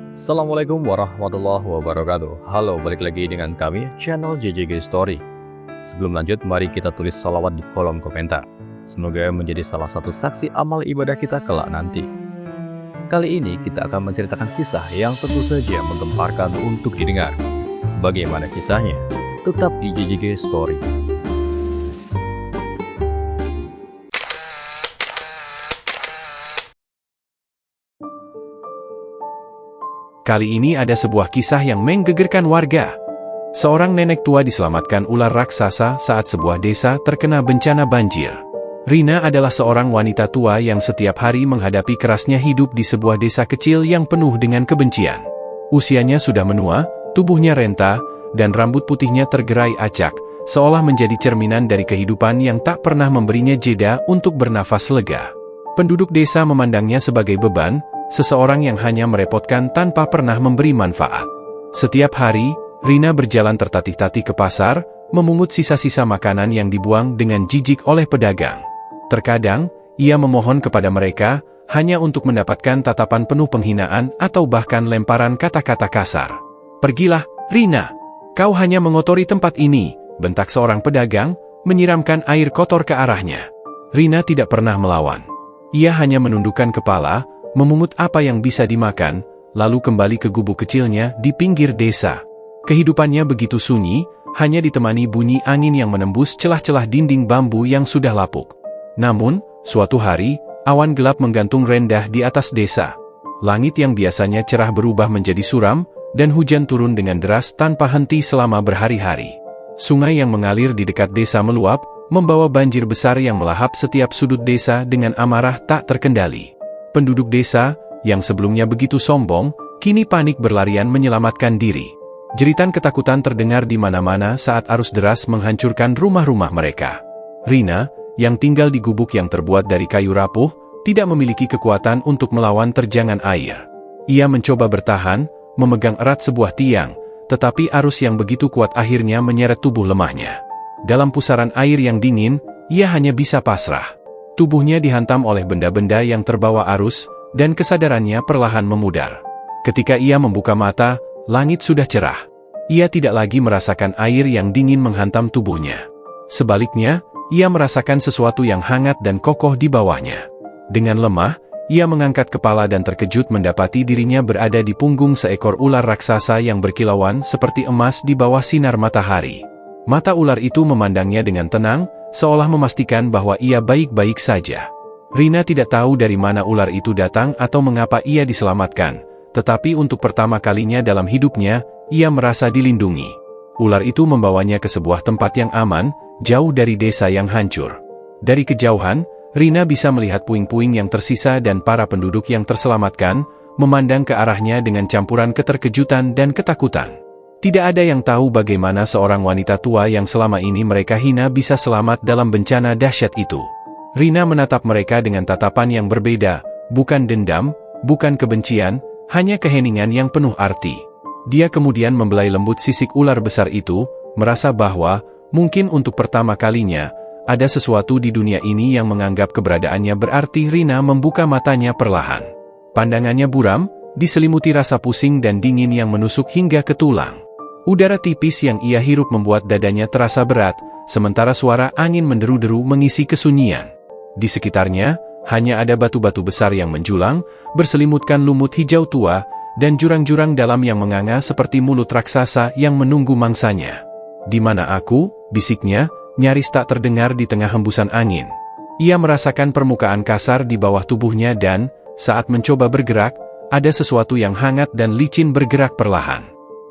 Assalamualaikum warahmatullahi wabarakatuh. Halo, balik lagi dengan kami, channel JJG Story. Sebelum lanjut, mari kita tulis salawat di kolom komentar. Semoga menjadi salah satu saksi amal ibadah kita kelak nanti. Kali ini kita akan menceritakan kisah yang tentu saja menggemparkan untuk didengar. Bagaimana kisahnya? Tetap di JJG Story. Kali ini ada sebuah kisah yang menggegerkan warga. Seorang nenek tua diselamatkan ular raksasa saat sebuah desa terkena bencana banjir. Rina adalah seorang wanita tua yang setiap hari menghadapi kerasnya hidup di sebuah desa kecil yang penuh dengan kebencian. Usianya sudah menua, tubuhnya renta, dan rambut putihnya tergerai acak, seolah menjadi cerminan dari kehidupan yang tak pernah memberinya jeda untuk bernafas lega. Penduduk desa memandangnya sebagai beban, seseorang yang hanya merepotkan tanpa pernah memberi manfaat. Setiap hari, Rina berjalan tertatih-tatih ke pasar, memungut sisa-sisa makanan yang dibuang dengan jijik oleh pedagang. Terkadang, ia memohon kepada mereka, hanya untuk mendapatkan tatapan penuh penghinaan atau bahkan lemparan kata-kata kasar. "Pergilah, Rina. Kau hanya mengotori tempat ini," bentak seorang pedagang, menyiramkan air kotor ke arahnya. Rina tidak pernah melawan. Ia hanya menundukkan kepala, memungut apa yang bisa dimakan, lalu kembali ke gubuk kecilnya di pinggir desa. Kehidupannya begitu sunyi, hanya ditemani bunyi angin yang menembus celah-celah dinding bambu yang sudah lapuk. Namun, suatu hari, awan gelap menggantung rendah di atas desa. Langit yang biasanya cerah berubah menjadi suram, dan hujan turun dengan deras tanpa henti selama berhari-hari. Sungai yang mengalir di dekat desa meluap, membawa banjir besar yang melahap setiap sudut desa dengan amarah tak terkendali. Penduduk desa, yang sebelumnya begitu sombong, kini panik berlarian menyelamatkan diri. Jeritan ketakutan terdengar di mana-mana saat arus deras menghancurkan rumah-rumah mereka. Rina, yang tinggal di gubuk yang terbuat dari kayu rapuh, tidak memiliki kekuatan untuk melawan terjangan air. Ia mencoba bertahan, memegang erat sebuah tiang, tetapi arus yang begitu kuat akhirnya menyeret tubuh lemahnya. Dalam pusaran air yang dingin, ia hanya bisa pasrah. Tubuhnya dihantam oleh benda-benda yang terbawa arus, dan kesadarannya perlahan memudar. Ketika ia membuka mata, langit sudah cerah. Ia tidak lagi merasakan air yang dingin menghantam tubuhnya. Sebaliknya, ia merasakan sesuatu yang hangat dan kokoh di bawahnya. Dengan lemah, ia mengangkat kepala dan terkejut mendapati dirinya berada di punggung seekor ular raksasa yang berkilauan seperti emas di bawah sinar matahari. Mata ular itu memandangnya dengan tenang, seolah memastikan bahwa ia baik-baik saja. Rina tidak tahu dari mana ular itu datang atau mengapa ia diselamatkan, tetapi untuk pertama kalinya dalam hidupnya, ia merasa dilindungi. Ular itu membawanya ke sebuah tempat yang aman, jauh dari desa yang hancur. Dari kejauhan, Rina bisa melihat puing-puing yang tersisa dan para penduduk yang terselamatkan, memandang ke arahnya dengan campuran keterkejutan dan ketakutan. Tidak ada yang tahu bagaimana seorang wanita tua yang selama ini mereka hina bisa selamat dalam bencana dahsyat itu. Rina menatap mereka dengan tatapan yang berbeda, bukan dendam, bukan kebencian, hanya keheningan yang penuh arti. Dia kemudian membelai lembut sisik ular besar itu, merasa bahwa, mungkin untuk pertama kalinya, ada sesuatu di dunia ini yang menganggap keberadaannya berarti. Rina membuka matanya perlahan. Pandangannya buram, diselimuti rasa pusing dan dingin yang menusuk hingga ke tulang. Udara tipis yang ia hirup membuat dadanya terasa berat, sementara suara angin menderu-deru mengisi kesunyian. Di sekitarnya, hanya ada batu-batu besar yang menjulang, berselimutkan lumut hijau tua, dan jurang-jurang dalam yang menganga seperti mulut raksasa yang menunggu mangsanya. "Di mana aku?" bisiknya, nyaris tak terdengar di tengah hembusan angin. Ia merasakan permukaan kasar di bawah tubuhnya dan, saat mencoba bergerak, ada sesuatu yang hangat dan licin bergerak perlahan.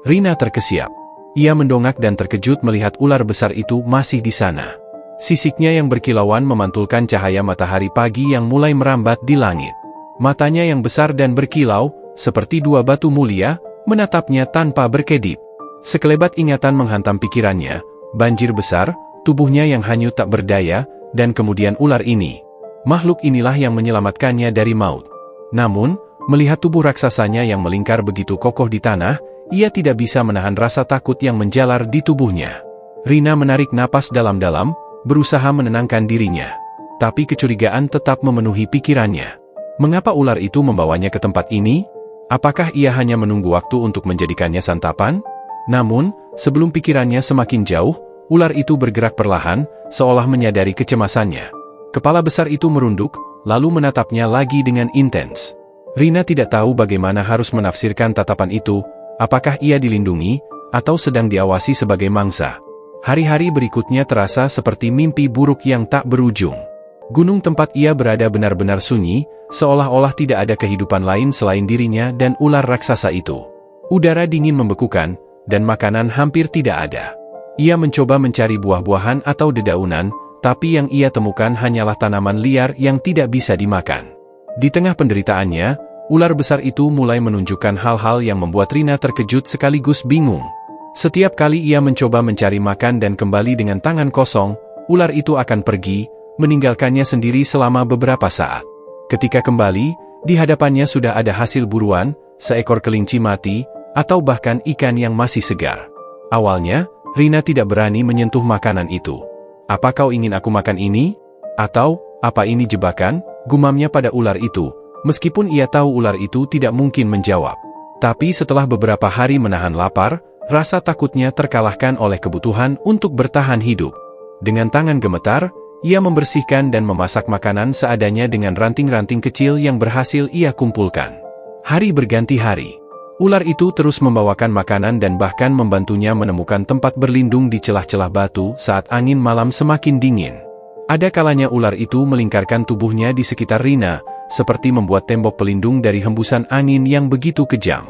Rina terkesiap. Ia mendongak dan terkejut melihat ular besar itu masih di sana. Sisiknya yang berkilauan memantulkan cahaya matahari pagi yang mulai merambat di langit. Matanya yang besar dan berkilau, seperti dua batu mulia, menatapnya tanpa berkedip. Sekelebat ingatan menghantam pikirannya, banjir besar, tubuhnya yang hanyut tak berdaya, dan kemudian ular ini. Makhluk inilah yang menyelamatkannya dari maut. Namun, melihat tubuh raksasanya yang melingkar begitu kokoh di tanah, ia tidak bisa menahan rasa takut yang menjalar di tubuhnya. Rina menarik napas dalam-dalam, berusaha menenangkan dirinya. Tapi kecurigaan tetap memenuhi pikirannya. Mengapa ular itu membawanya ke tempat ini? Apakah ia hanya menunggu waktu untuk menjadikannya santapan? Namun, sebelum pikirannya semakin jauh, ular itu bergerak perlahan, seolah menyadari kecemasannya. Kepala besar itu merunduk, lalu menatapnya lagi dengan intens. Rina tidak tahu bagaimana harus menafsirkan tatapan itu, apakah ia dilindungi, atau sedang diawasi sebagai mangsa. Hari-hari berikutnya terasa seperti mimpi buruk yang tak berujung. Gunung tempat ia berada benar-benar sunyi, seolah-olah tidak ada kehidupan lain selain dirinya dan ular raksasa itu. Udara dingin membekukan, dan makanan hampir tidak ada. Ia mencoba mencari buah-buahan atau dedaunan, tapi yang ia temukan hanyalah tanaman liar yang tidak bisa dimakan. Di tengah penderitaannya, ular besar itu mulai menunjukkan hal-hal yang membuat Rina terkejut sekaligus bingung. Setiap kali ia mencoba mencari makan dan kembali dengan tangan kosong, ular itu akan pergi, meninggalkannya sendiri selama beberapa saat. Ketika kembali, di hadapannya sudah ada hasil buruan, seekor kelinci mati, atau bahkan ikan yang masih segar. Awalnya, Rina tidak berani menyentuh makanan itu. "Apa kau ingin aku makan ini? Atau, apa ini jebakan?" gumamnya pada ular itu, meskipun ia tahu ular itu tidak mungkin menjawab. Tapi setelah beberapa hari menahan lapar, rasa takutnya terkalahkan oleh kebutuhan untuk bertahan hidup. Dengan tangan gemetar, ia membersihkan dan memasak makanan seadanya dengan ranting-ranting kecil yang berhasil ia kumpulkan. Hari berganti hari. Ular itu terus membawakan makanan dan bahkan membantunya menemukan tempat berlindung di celah-celah batu saat angin malam semakin dingin. Ada kalanya ular itu melingkarkan tubuhnya di sekitar Rina, seperti membuat tembok pelindung dari hembusan angin yang begitu kejam.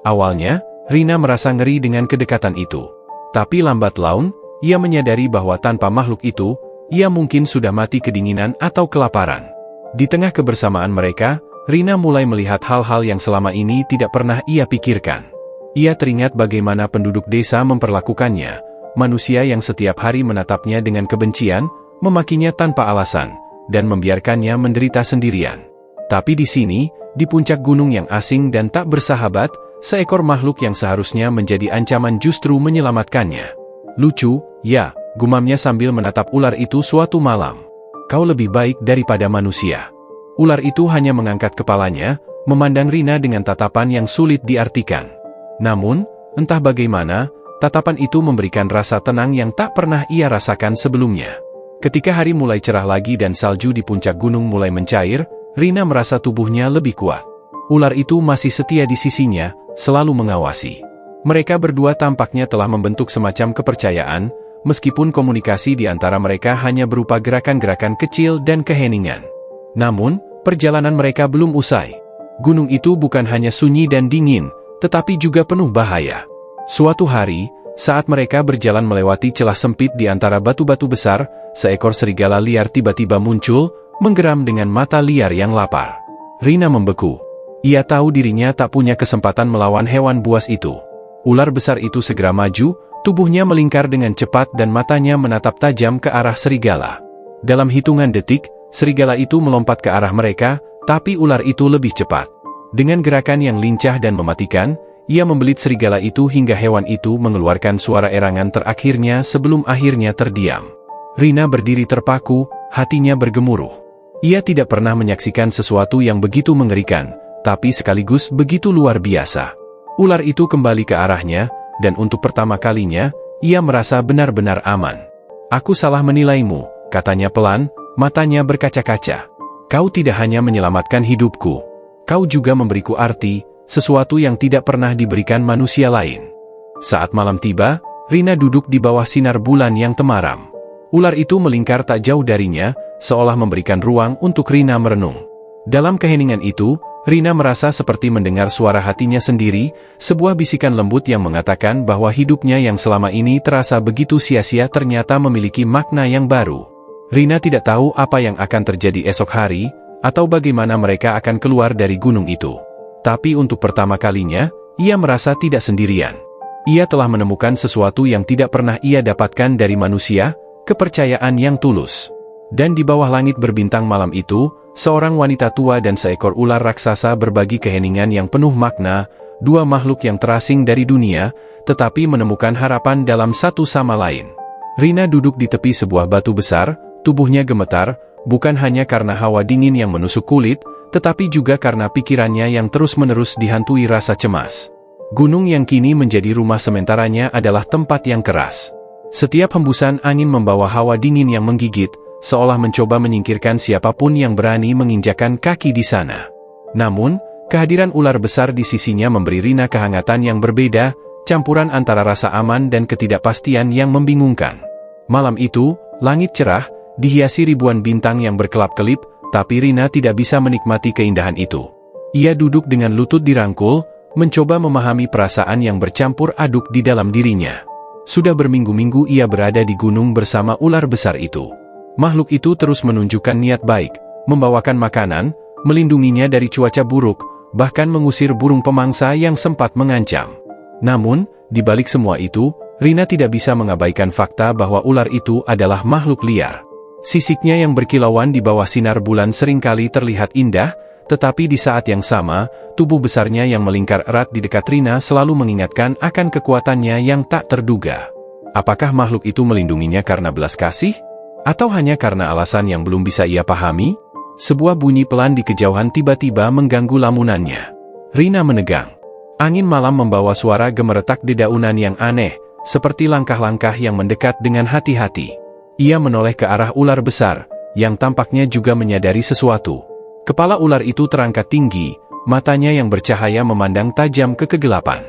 Awalnya, Rina merasa ngeri dengan kedekatan itu. Tapi lambat laun, ia menyadari bahwa tanpa makhluk itu, ia mungkin sudah mati kedinginan atau kelaparan. Di tengah kebersamaan mereka, Rina mulai melihat hal-hal yang selama ini tidak pernah ia pikirkan. Ia teringat bagaimana penduduk desa memperlakukannya, manusia yang setiap hari menatapnya dengan kebencian, memakinya tanpa alasan, dan membiarkannya menderita sendirian. Tapi di sini, di puncak gunung yang asing dan tak bersahabat, seekor makhluk yang seharusnya menjadi ancaman justru menyelamatkannya. "Lucu, ya," gumamnya sambil menatap ular itu suatu malam. "Kau lebih baik daripada manusia." Ular itu hanya mengangkat kepalanya, memandang Rina dengan tatapan yang sulit diartikan. Namun, entah bagaimana, tatapan itu memberikan rasa tenang yang tak pernah ia rasakan sebelumnya. Ketika hari mulai cerah lagi dan salju di puncak gunung mulai mencair, Rina merasa tubuhnya lebih kuat. Ular itu masih setia di sisinya, selalu mengawasi. Mereka berdua tampaknya telah membentuk semacam kepercayaan, meskipun komunikasi di antara mereka hanya berupa gerakan-gerakan kecil dan keheningan. Namun, perjalanan mereka belum usai. Gunung itu bukan hanya sunyi dan dingin, tetapi juga penuh bahaya. Suatu hari, saat mereka berjalan melewati celah sempit di antara batu-batu besar, seekor serigala liar tiba-tiba muncul, menggeram dengan mata liar yang lapar. Rina membeku. Ia tahu dirinya tak punya kesempatan melawan hewan buas itu. Ular besar itu segera maju, tubuhnya melingkar dengan cepat dan matanya menatap tajam ke arah serigala. Dalam hitungan detik, serigala itu melompat ke arah mereka, tapi ular itu lebih cepat. Dengan gerakan yang lincah dan mematikan, ia membelit serigala itu hingga hewan itu mengeluarkan suara erangan terakhirnya sebelum akhirnya terdiam. Rina berdiri terpaku, hatinya bergemuruh. Ia tidak pernah menyaksikan sesuatu yang begitu mengerikan, tapi sekaligus begitu luar biasa. Ular itu kembali ke arahnya, dan untuk pertama kalinya, ia merasa benar-benar aman. "Aku salah menilaimu," katanya pelan, matanya berkaca-kaca. "Kau tidak hanya menyelamatkan hidupku. Kau juga memberiku arti, sesuatu yang tidak pernah diberikan manusia lain." Saat malam tiba, Rina duduk di bawah sinar bulan yang temaram. Ular itu melingkar tak jauh darinya, seolah memberikan ruang untuk Rina merenung. Dalam keheningan itu, Rina merasa seperti mendengar suara hatinya sendiri, sebuah bisikan lembut yang mengatakan bahwa hidupnya yang selama ini terasa begitu sia-sia ternyata memiliki makna yang baru. Rina tidak tahu apa yang akan terjadi esok hari, atau bagaimana mereka akan keluar dari gunung itu. Tapi untuk pertama kalinya, ia merasa tidak sendirian. Ia telah menemukan sesuatu yang tidak pernah ia dapatkan dari manusia, kepercayaan yang tulus. Dan di bawah langit berbintang malam itu, seorang wanita tua dan seekor ular raksasa berbagi keheningan yang penuh makna, dua makhluk yang terasing dari dunia, tetapi menemukan harapan dalam satu sama lain. Rina duduk di tepi sebuah batu besar, tubuhnya gemetar, bukan hanya karena hawa dingin yang menusuk kulit, tetapi juga karena pikirannya yang terus-menerus dihantui rasa cemas. Gunung yang kini menjadi rumah sementaranya adalah tempat yang keras. Setiap hembusan angin membawa hawa dingin yang menggigit, seolah mencoba menyingkirkan siapapun yang berani menginjakan kaki di sana. Namun, kehadiran ular besar di sisinya memberi Rina kehangatan yang berbeda, campuran antara rasa aman dan ketidakpastian yang membingungkan. Malam itu, langit cerah, dihiasi ribuan bintang yang berkelap-kelip, tapi Rina tidak bisa menikmati keindahan itu. Ia duduk dengan lutut dirangkul, mencoba memahami perasaan yang bercampur aduk di dalam dirinya. Sudah berminggu-minggu ia berada di gunung bersama ular besar itu. Makhluk itu terus menunjukkan niat baik, membawakan makanan, melindunginya dari cuaca buruk, bahkan mengusir burung pemangsa yang sempat mengancam. Namun, di balik semua itu, Rina tidak bisa mengabaikan fakta bahwa ular itu adalah makhluk liar. Sisiknya yang berkilauan di bawah sinar bulan seringkali terlihat indah, tetapi di saat yang sama, tubuh besarnya yang melingkar erat di dekat Rina selalu mengingatkan akan kekuatannya yang tak terduga. Apakah makhluk itu melindunginya karena belas kasih? Atau hanya karena alasan yang belum bisa ia pahami? Sebuah bunyi pelan di kejauhan tiba-tiba mengganggu lamunannya. Rina menegang. Angin malam membawa suara gemeretak dedaunan yang aneh, seperti langkah-langkah yang mendekat dengan hati-hati. Ia menoleh ke arah ular besar, yang tampaknya juga menyadari sesuatu. Kepala ular itu terangkat tinggi, matanya yang bercahaya memandang tajam ke kegelapan.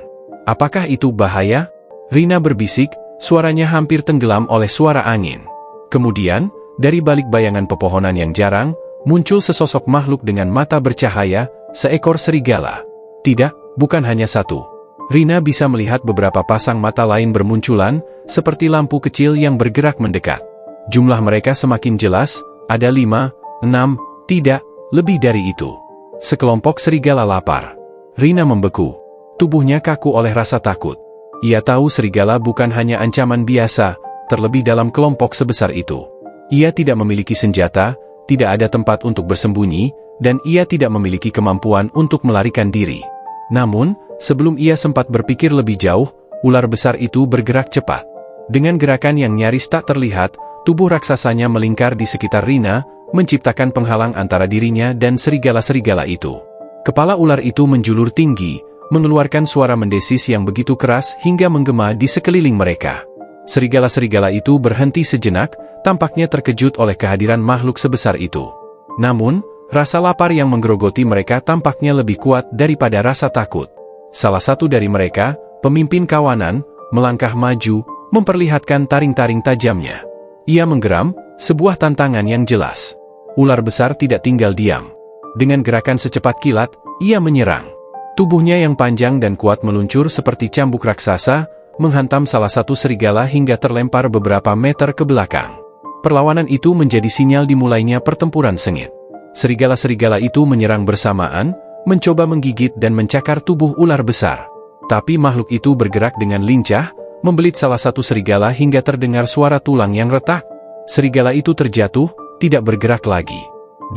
Apakah itu bahaya? Rina berbisik, suaranya hampir tenggelam oleh suara angin. Kemudian, dari balik bayangan pepohonan yang jarang, muncul sesosok makhluk dengan mata bercahaya, seekor serigala. Tidak, bukan hanya satu. Rina bisa melihat beberapa pasang mata lain bermunculan, seperti lampu kecil yang bergerak mendekat. Jumlah mereka semakin jelas, ada 5, 6, tidak, lebih dari itu. Sekelompok serigala lapar. Rina membeku. Tubuhnya kaku oleh rasa takut. Ia tahu serigala bukan hanya ancaman biasa, terlebih dalam kelompok sebesar itu. Ia tidak memiliki senjata, tidak ada tempat untuk bersembunyi, dan ia tidak memiliki kemampuan untuk melarikan diri. Namun, sebelum ia sempat berpikir lebih jauh, ular besar itu bergerak cepat. Dengan gerakan yang nyaris tak terlihat, tubuh raksasanya melingkar di sekitar Rina, menciptakan penghalang antara dirinya dan serigala-serigala itu. Kepala ular itu menjulur tinggi, mengeluarkan suara mendesis yang begitu keras hingga menggema di sekeliling mereka. Serigala-serigala itu berhenti sejenak, tampaknya terkejut oleh kehadiran makhluk sebesar itu. Namun, rasa lapar yang menggerogoti mereka tampaknya lebih kuat daripada rasa takut. Salah satu dari mereka, pemimpin kawanan, melangkah maju, memperlihatkan taring-taring tajamnya. Ia menggeram, sebuah tantangan yang jelas. Ular besar tidak tinggal diam. Dengan gerakan secepat kilat, ia menyerang. Tubuhnya yang panjang dan kuat meluncur seperti cambuk raksasa, menghantam salah satu serigala hingga terlempar beberapa meter ke belakang. Perlawanan itu menjadi sinyal dimulainya pertempuran sengit. Serigala-serigala itu menyerang bersamaan, mencoba menggigit dan mencakar tubuh ular besar. Tapi makhluk itu bergerak dengan lincah, membelit salah satu serigala hingga terdengar suara tulang yang retak. Serigala itu terjatuh, tidak bergerak lagi.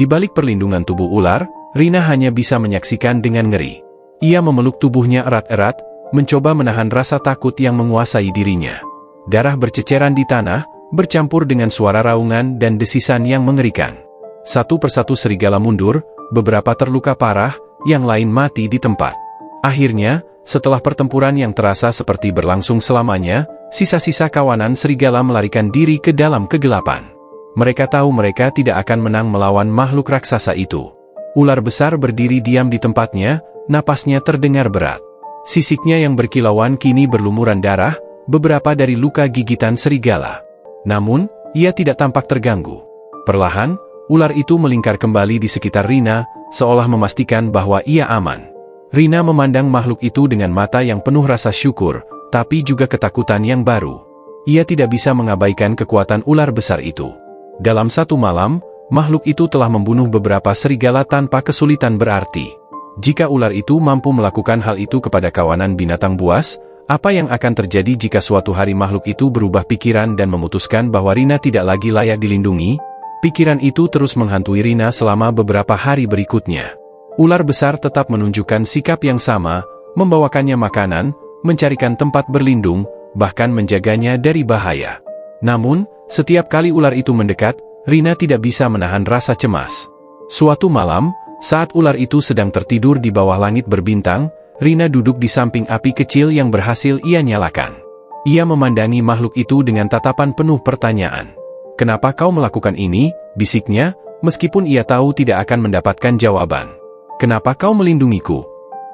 Di balik perlindungan tubuh ular, Rina hanya bisa menyaksikan dengan ngeri. Ia memeluk tubuhnya erat-erat, mencoba menahan rasa takut yang menguasai dirinya. Darah berceceran di tanah, bercampur dengan suara raungan dan desisan yang mengerikan. Satu persatu serigala mundur, beberapa terluka parah, yang lain mati di tempat. Akhirnya, setelah pertempuran yang terasa seperti berlangsung selamanya, sisa-sisa kawanan serigala melarikan diri ke dalam kegelapan. Mereka tahu mereka tidak akan menang melawan makhluk raksasa itu. Ular besar berdiri diam di tempatnya, napasnya terdengar berat. Sisiknya yang berkilauan kini berlumuran darah, beberapa dari luka gigitan serigala. Namun, ia tidak tampak terganggu. Perlahan, ular itu melingkar kembali di sekitar Rina, seolah memastikan bahwa ia aman. Rina memandang makhluk itu dengan mata yang penuh rasa syukur, tapi juga ketakutan yang baru. Ia tidak bisa mengabaikan kekuatan ular besar itu. Dalam satu malam, makhluk itu telah membunuh beberapa serigala tanpa kesulitan berarti. Jika ular itu mampu melakukan hal itu kepada kawanan binatang buas, apa yang akan terjadi jika suatu hari makhluk itu berubah pikiran dan memutuskan bahwa Rina tidak lagi layak dilindungi? Pikiran itu terus menghantui Rina selama beberapa hari berikutnya. Ular besar tetap menunjukkan sikap yang sama, membawakannya makanan, mencarikan tempat berlindung, bahkan menjaganya dari bahaya. Namun, setiap kali ular itu mendekat, Rina tidak bisa menahan rasa cemas. Suatu malam, saat ular itu sedang tertidur di bawah langit berbintang, Rina duduk di samping api kecil yang berhasil ia nyalakan. Ia memandangi makhluk itu dengan tatapan penuh pertanyaan. "Kenapa kau melakukan ini?" bisiknya, meskipun ia tahu tidak akan mendapatkan jawaban. "Kenapa kau melindungiku?"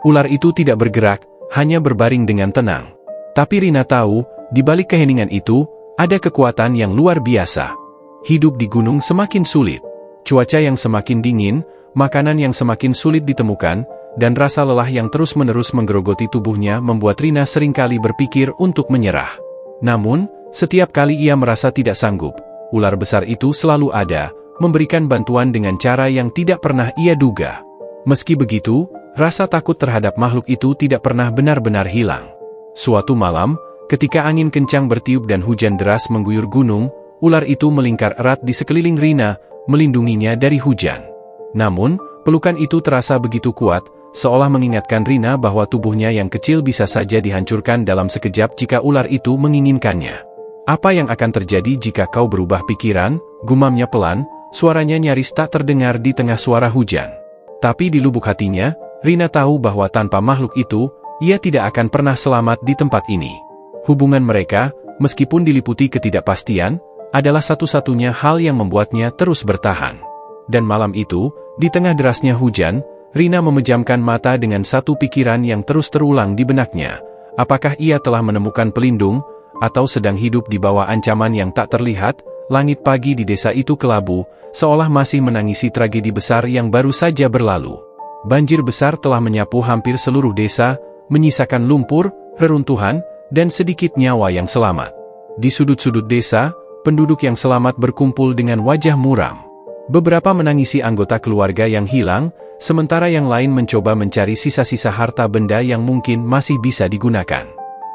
Ular itu tidak bergerak, hanya berbaring dengan tenang. Tapi Rina tahu, di balik keheningan itu, ada kekuatan yang luar biasa. Hidup di gunung semakin sulit. Cuaca yang semakin dingin, makanan yang semakin sulit ditemukan, dan rasa lelah yang terus-menerus menggerogoti tubuhnya membuat Rina seringkali berpikir untuk menyerah. Namun, setiap kali ia merasa tidak sanggup, ular besar itu selalu ada, memberikan bantuan dengan cara yang tidak pernah ia duga. Meski begitu, rasa takut terhadap makhluk itu tidak pernah benar-benar hilang. Suatu malam, ketika angin kencang bertiup dan hujan deras mengguyur gunung, ular itu melingkar erat di sekeliling Rina, melindunginya dari hujan. Namun, pelukan itu terasa begitu kuat, seolah mengingatkan Rina bahwa tubuhnya yang kecil bisa saja dihancurkan dalam sekejap jika ular itu menginginkannya. "Apa yang akan terjadi jika kau berubah pikiran?" gumamnya pelan, suaranya nyaris tak terdengar di tengah suara hujan. Tapi di lubuk hatinya, Rina tahu bahwa tanpa makhluk itu, ia tidak akan pernah selamat di tempat ini. Hubungan mereka, meskipun diliputi ketidakpastian, adalah satu-satunya hal yang membuatnya terus bertahan. Dan malam itu, di tengah derasnya hujan, Rina memejamkan mata dengan satu pikiran yang terus terulang di benaknya. Apakah ia telah menemukan pelindung, atau sedang hidup di bawah ancaman yang tak terlihat? Langit pagi di desa itu kelabu, seolah masih menangisi tragedi besar yang baru saja berlalu. Banjir besar telah menyapu hampir seluruh desa, menyisakan lumpur, reruntuhan, dan sedikit nyawa yang selamat. Di sudut-sudut desa, penduduk yang selamat berkumpul dengan wajah muram. Beberapa menangisi anggota keluarga yang hilang, sementara yang lain mencoba mencari sisa-sisa harta benda yang mungkin masih bisa digunakan.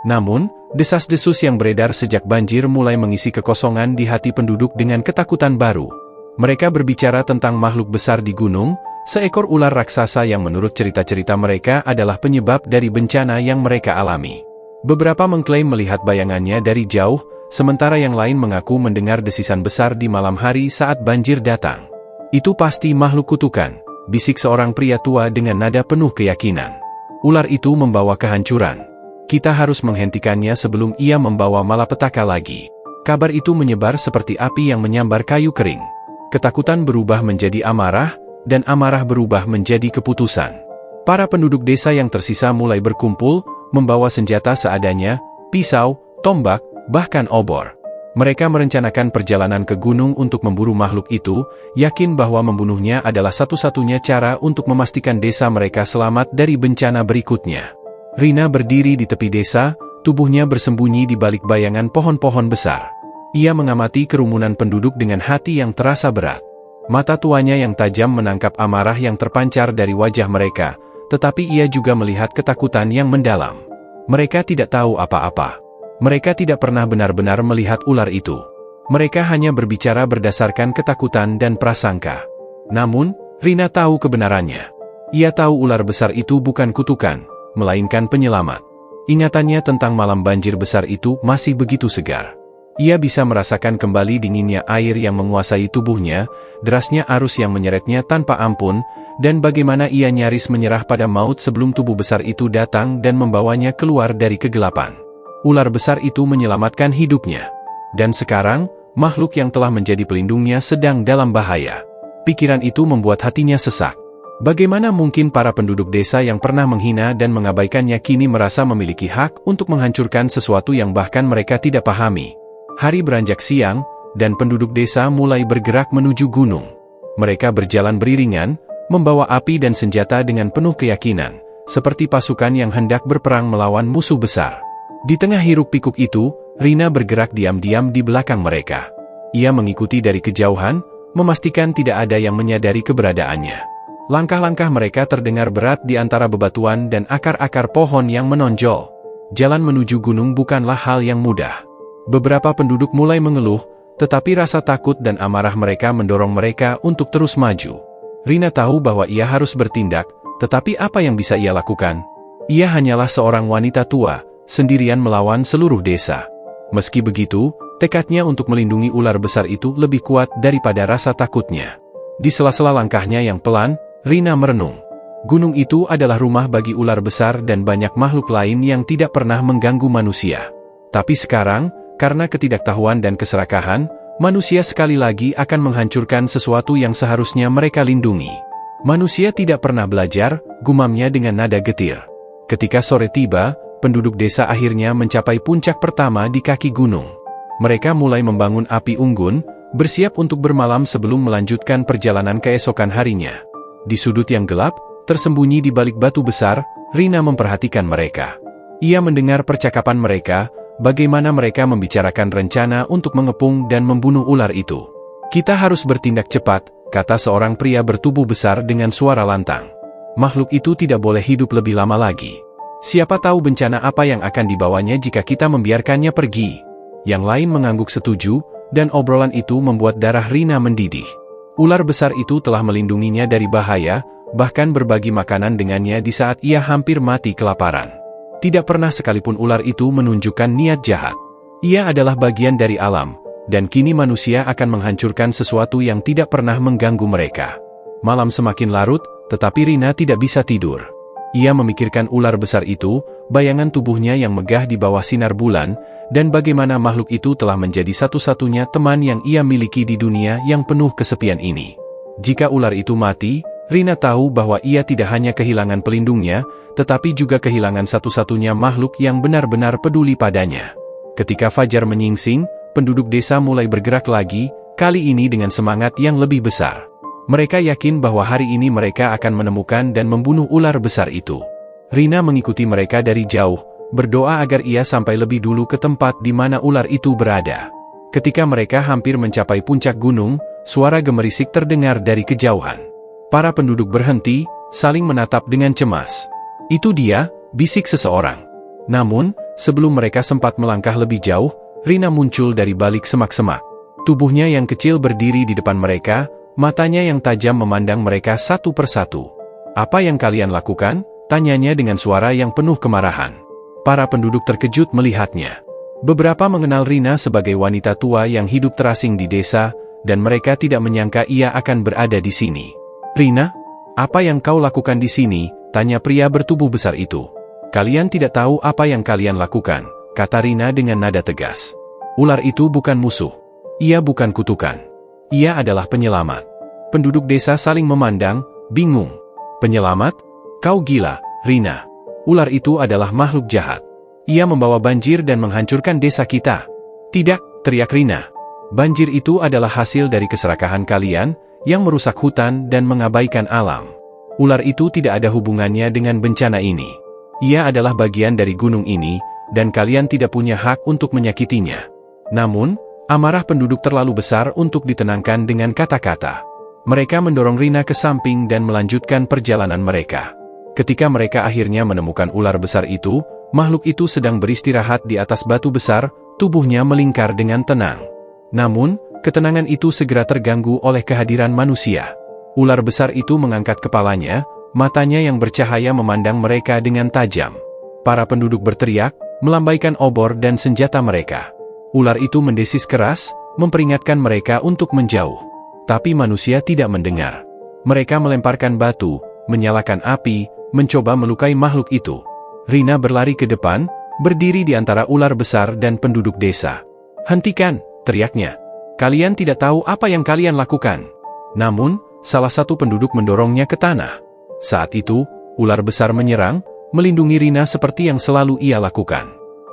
Namun, desas-desus yang beredar sejak banjir mulai mengisi kekosongan di hati penduduk dengan ketakutan baru. Mereka berbicara tentang makhluk besar di gunung, seekor ular raksasa yang menurut cerita-cerita mereka adalah penyebab dari bencana yang mereka alami. Beberapa mengklaim melihat bayangannya dari jauh, sementara yang lain mengaku mendengar desisan besar di malam hari saat banjir datang. "Itu pasti makhluk kutukan," bisik seorang pria tua dengan nada penuh keyakinan. "Ular itu membawa kehancuran. Kita harus menghentikannya sebelum ia membawa malapetaka lagi." Kabar itu menyebar seperti api yang menyambar kayu kering. Ketakutan berubah menjadi amarah, dan amarah berubah menjadi keputusan. Para penduduk desa yang tersisa mulai berkumpul, membawa senjata seadanya, pisau, tombak, bahkan obor. Mereka merencanakan perjalanan ke gunung untuk memburu makhluk itu, yakin bahwa membunuhnya adalah satu-satunya cara untuk memastikan desa mereka selamat dari bencana berikutnya. Rina berdiri di tepi desa, tubuhnya bersembunyi di balik bayangan pohon-pohon besar. Ia mengamati kerumunan penduduk dengan hati yang terasa berat. Mata tuanya yang tajam menangkap amarah yang terpancar dari wajah mereka, tetapi ia juga melihat ketakutan yang mendalam. Mereka tidak tahu apa-apa. Mereka tidak pernah benar-benar melihat ular itu. Mereka hanya berbicara berdasarkan ketakutan dan prasangka. Namun, Rina tahu kebenarannya. Ia tahu ular besar itu bukan kutukan, melainkan penyelamat. Ingatannya tentang malam banjir besar itu masih begitu segar. Ia bisa merasakan kembali dinginnya air yang menguasai tubuhnya, derasnya arus yang menyeretnya tanpa ampun, dan bagaimana ia nyaris menyerah pada maut sebelum tubuh besar itu datang dan membawanya keluar dari kegelapan. Ular besar itu menyelamatkan hidupnya. Dan sekarang, makhluk yang telah menjadi pelindungnya sedang dalam bahaya. Pikiran itu membuat hatinya sesak. Bagaimana mungkin para penduduk desa yang pernah menghina dan mengabaikannya kini merasa memiliki hak untuk menghancurkan sesuatu yang bahkan mereka tidak pahami? Hari beranjak siang, dan penduduk desa mulai bergerak menuju gunung. Mereka berjalan beriringan, membawa api dan senjata dengan penuh keyakinan, seperti pasukan yang hendak berperang melawan musuh besar. Di tengah hiruk-pikuk itu, Rina bergerak diam-diam di belakang mereka. Ia mengikuti dari kejauhan, memastikan tidak ada yang menyadari keberadaannya. Langkah-langkah mereka terdengar berat di antara bebatuan dan akar-akar pohon yang menonjol. Jalan menuju gunung bukanlah hal yang mudah. Beberapa penduduk mulai mengeluh, tetapi rasa takut dan amarah mereka mendorong mereka untuk terus maju. Rina tahu bahwa ia harus bertindak, tetapi apa yang bisa ia lakukan? Ia hanyalah seorang wanita tua, sendirian melawan seluruh desa. Meski begitu, tekadnya untuk melindungi ular besar itu lebih kuat daripada rasa takutnya. Di sela-sela langkahnya yang pelan, Rina merenung. Gunung itu adalah rumah bagi ular besar dan banyak makhluk lain yang tidak pernah mengganggu manusia. Tapi sekarang, karena ketidaktahuan dan keserakahan, manusia sekali lagi akan menghancurkan sesuatu yang seharusnya mereka lindungi. Manusia tidak pernah belajar, gumamnya dengan nada getir. Ketika sore tiba, penduduk desa akhirnya mencapai puncak pertama di kaki gunung. Mereka mulai membangun api unggun, bersiap untuk bermalam sebelum melanjutkan perjalanan keesokan harinya. Di sudut yang gelap, tersembunyi di balik batu besar, Rina memperhatikan mereka. Ia mendengar percakapan mereka, bagaimana mereka membicarakan rencana untuk mengepung dan membunuh ular itu. "Kita harus bertindak cepat," kata seorang pria bertubuh besar dengan suara lantang. "Makhluk itu tidak boleh hidup lebih lama lagi. Siapa tahu bencana apa yang akan dibawanya jika kita membiarkannya pergi." Yang lain mengangguk setuju, dan obrolan itu membuat darah Rina mendidih. Ular besar itu telah melindunginya dari bahaya, bahkan berbagi makanan dengannya di saat ia hampir mati kelaparan. Tidak pernah sekalipun ular itu menunjukkan niat jahat. Ia adalah bagian dari alam, dan kini manusia akan menghancurkan sesuatu yang tidak pernah mengganggu mereka. Malam semakin larut, tetapi Rina tidak bisa tidur. Ia memikirkan ular besar itu, bayangan tubuhnya yang megah di bawah sinar bulan, dan bagaimana makhluk itu telah menjadi satu-satunya teman yang ia miliki di dunia yang penuh kesepian ini. Jika ular itu mati, Rina tahu bahwa ia tidak hanya kehilangan pelindungnya, tetapi juga kehilangan satu-satunya makhluk yang benar-benar peduli padanya. Ketika fajar menyingsing, penduduk desa mulai bergerak lagi, kali ini dengan semangat yang lebih besar. Mereka yakin bahwa hari ini mereka akan menemukan dan membunuh ular besar itu. Rina mengikuti mereka dari jauh, berdoa agar ia sampai lebih dulu ke tempat di mana ular itu berada. Ketika mereka hampir mencapai puncak gunung, suara gemerisik terdengar dari kejauhan. Para penduduk berhenti, saling menatap dengan cemas. "Itu dia," bisik seseorang. Namun, sebelum mereka sempat melangkah lebih jauh, Rina muncul dari balik semak-semak. Tubuhnya yang kecil berdiri di depan mereka, matanya yang tajam memandang mereka satu persatu. "Apa yang kalian lakukan?" tanyanya dengan suara yang penuh kemarahan. Para penduduk terkejut melihatnya. Beberapa mengenal Rina sebagai wanita tua yang hidup terasing di desa, dan mereka tidak menyangka ia akan berada di sini. "Rina, apa yang kau lakukan di sini?" tanya pria bertubuh besar itu. "Kalian tidak tahu apa yang kalian lakukan," kata Rina dengan nada tegas. "Ular itu bukan musuh. Ia bukan kutukan. Ia adalah penyelamat." Penduduk desa saling memandang, bingung. "Penyelamat? Kau gila, Rina. Ular itu adalah makhluk jahat. Ia membawa banjir dan menghancurkan desa kita." "Tidak," teriak Rina. "Banjir itu adalah hasil dari keserakahan kalian, yang merusak hutan dan mengabaikan alam. Ular itu tidak ada hubungannya dengan bencana ini. Ia adalah bagian dari gunung ini, dan kalian tidak punya hak untuk menyakitinya." Namun, amarah penduduk terlalu besar untuk ditenangkan dengan kata-kata. Mereka mendorong Rina ke samping dan melanjutkan perjalanan mereka. Ketika mereka akhirnya menemukan ular besar itu, makhluk itu sedang beristirahat di atas batu besar, tubuhnya melingkar dengan tenang. Namun, ketenangan itu segera terganggu oleh kehadiran manusia. Ular besar itu mengangkat kepalanya, matanya yang bercahaya memandang mereka dengan tajam. Para penduduk berteriak, melambaikan obor dan senjata mereka. Ular itu mendesis keras, memperingatkan mereka untuk menjauh. Tapi manusia tidak mendengar. Mereka melemparkan batu, menyalakan api, mencoba melukai makhluk itu. Rina berlari ke depan, berdiri di antara ular besar dan penduduk desa. "Hentikan!" teriaknya. "Kalian tidak tahu apa yang kalian lakukan." Namun, salah satu penduduk mendorongnya ke tanah. Saat itu, ular besar menyerang, melindungi Rina seperti yang selalu ia lakukan.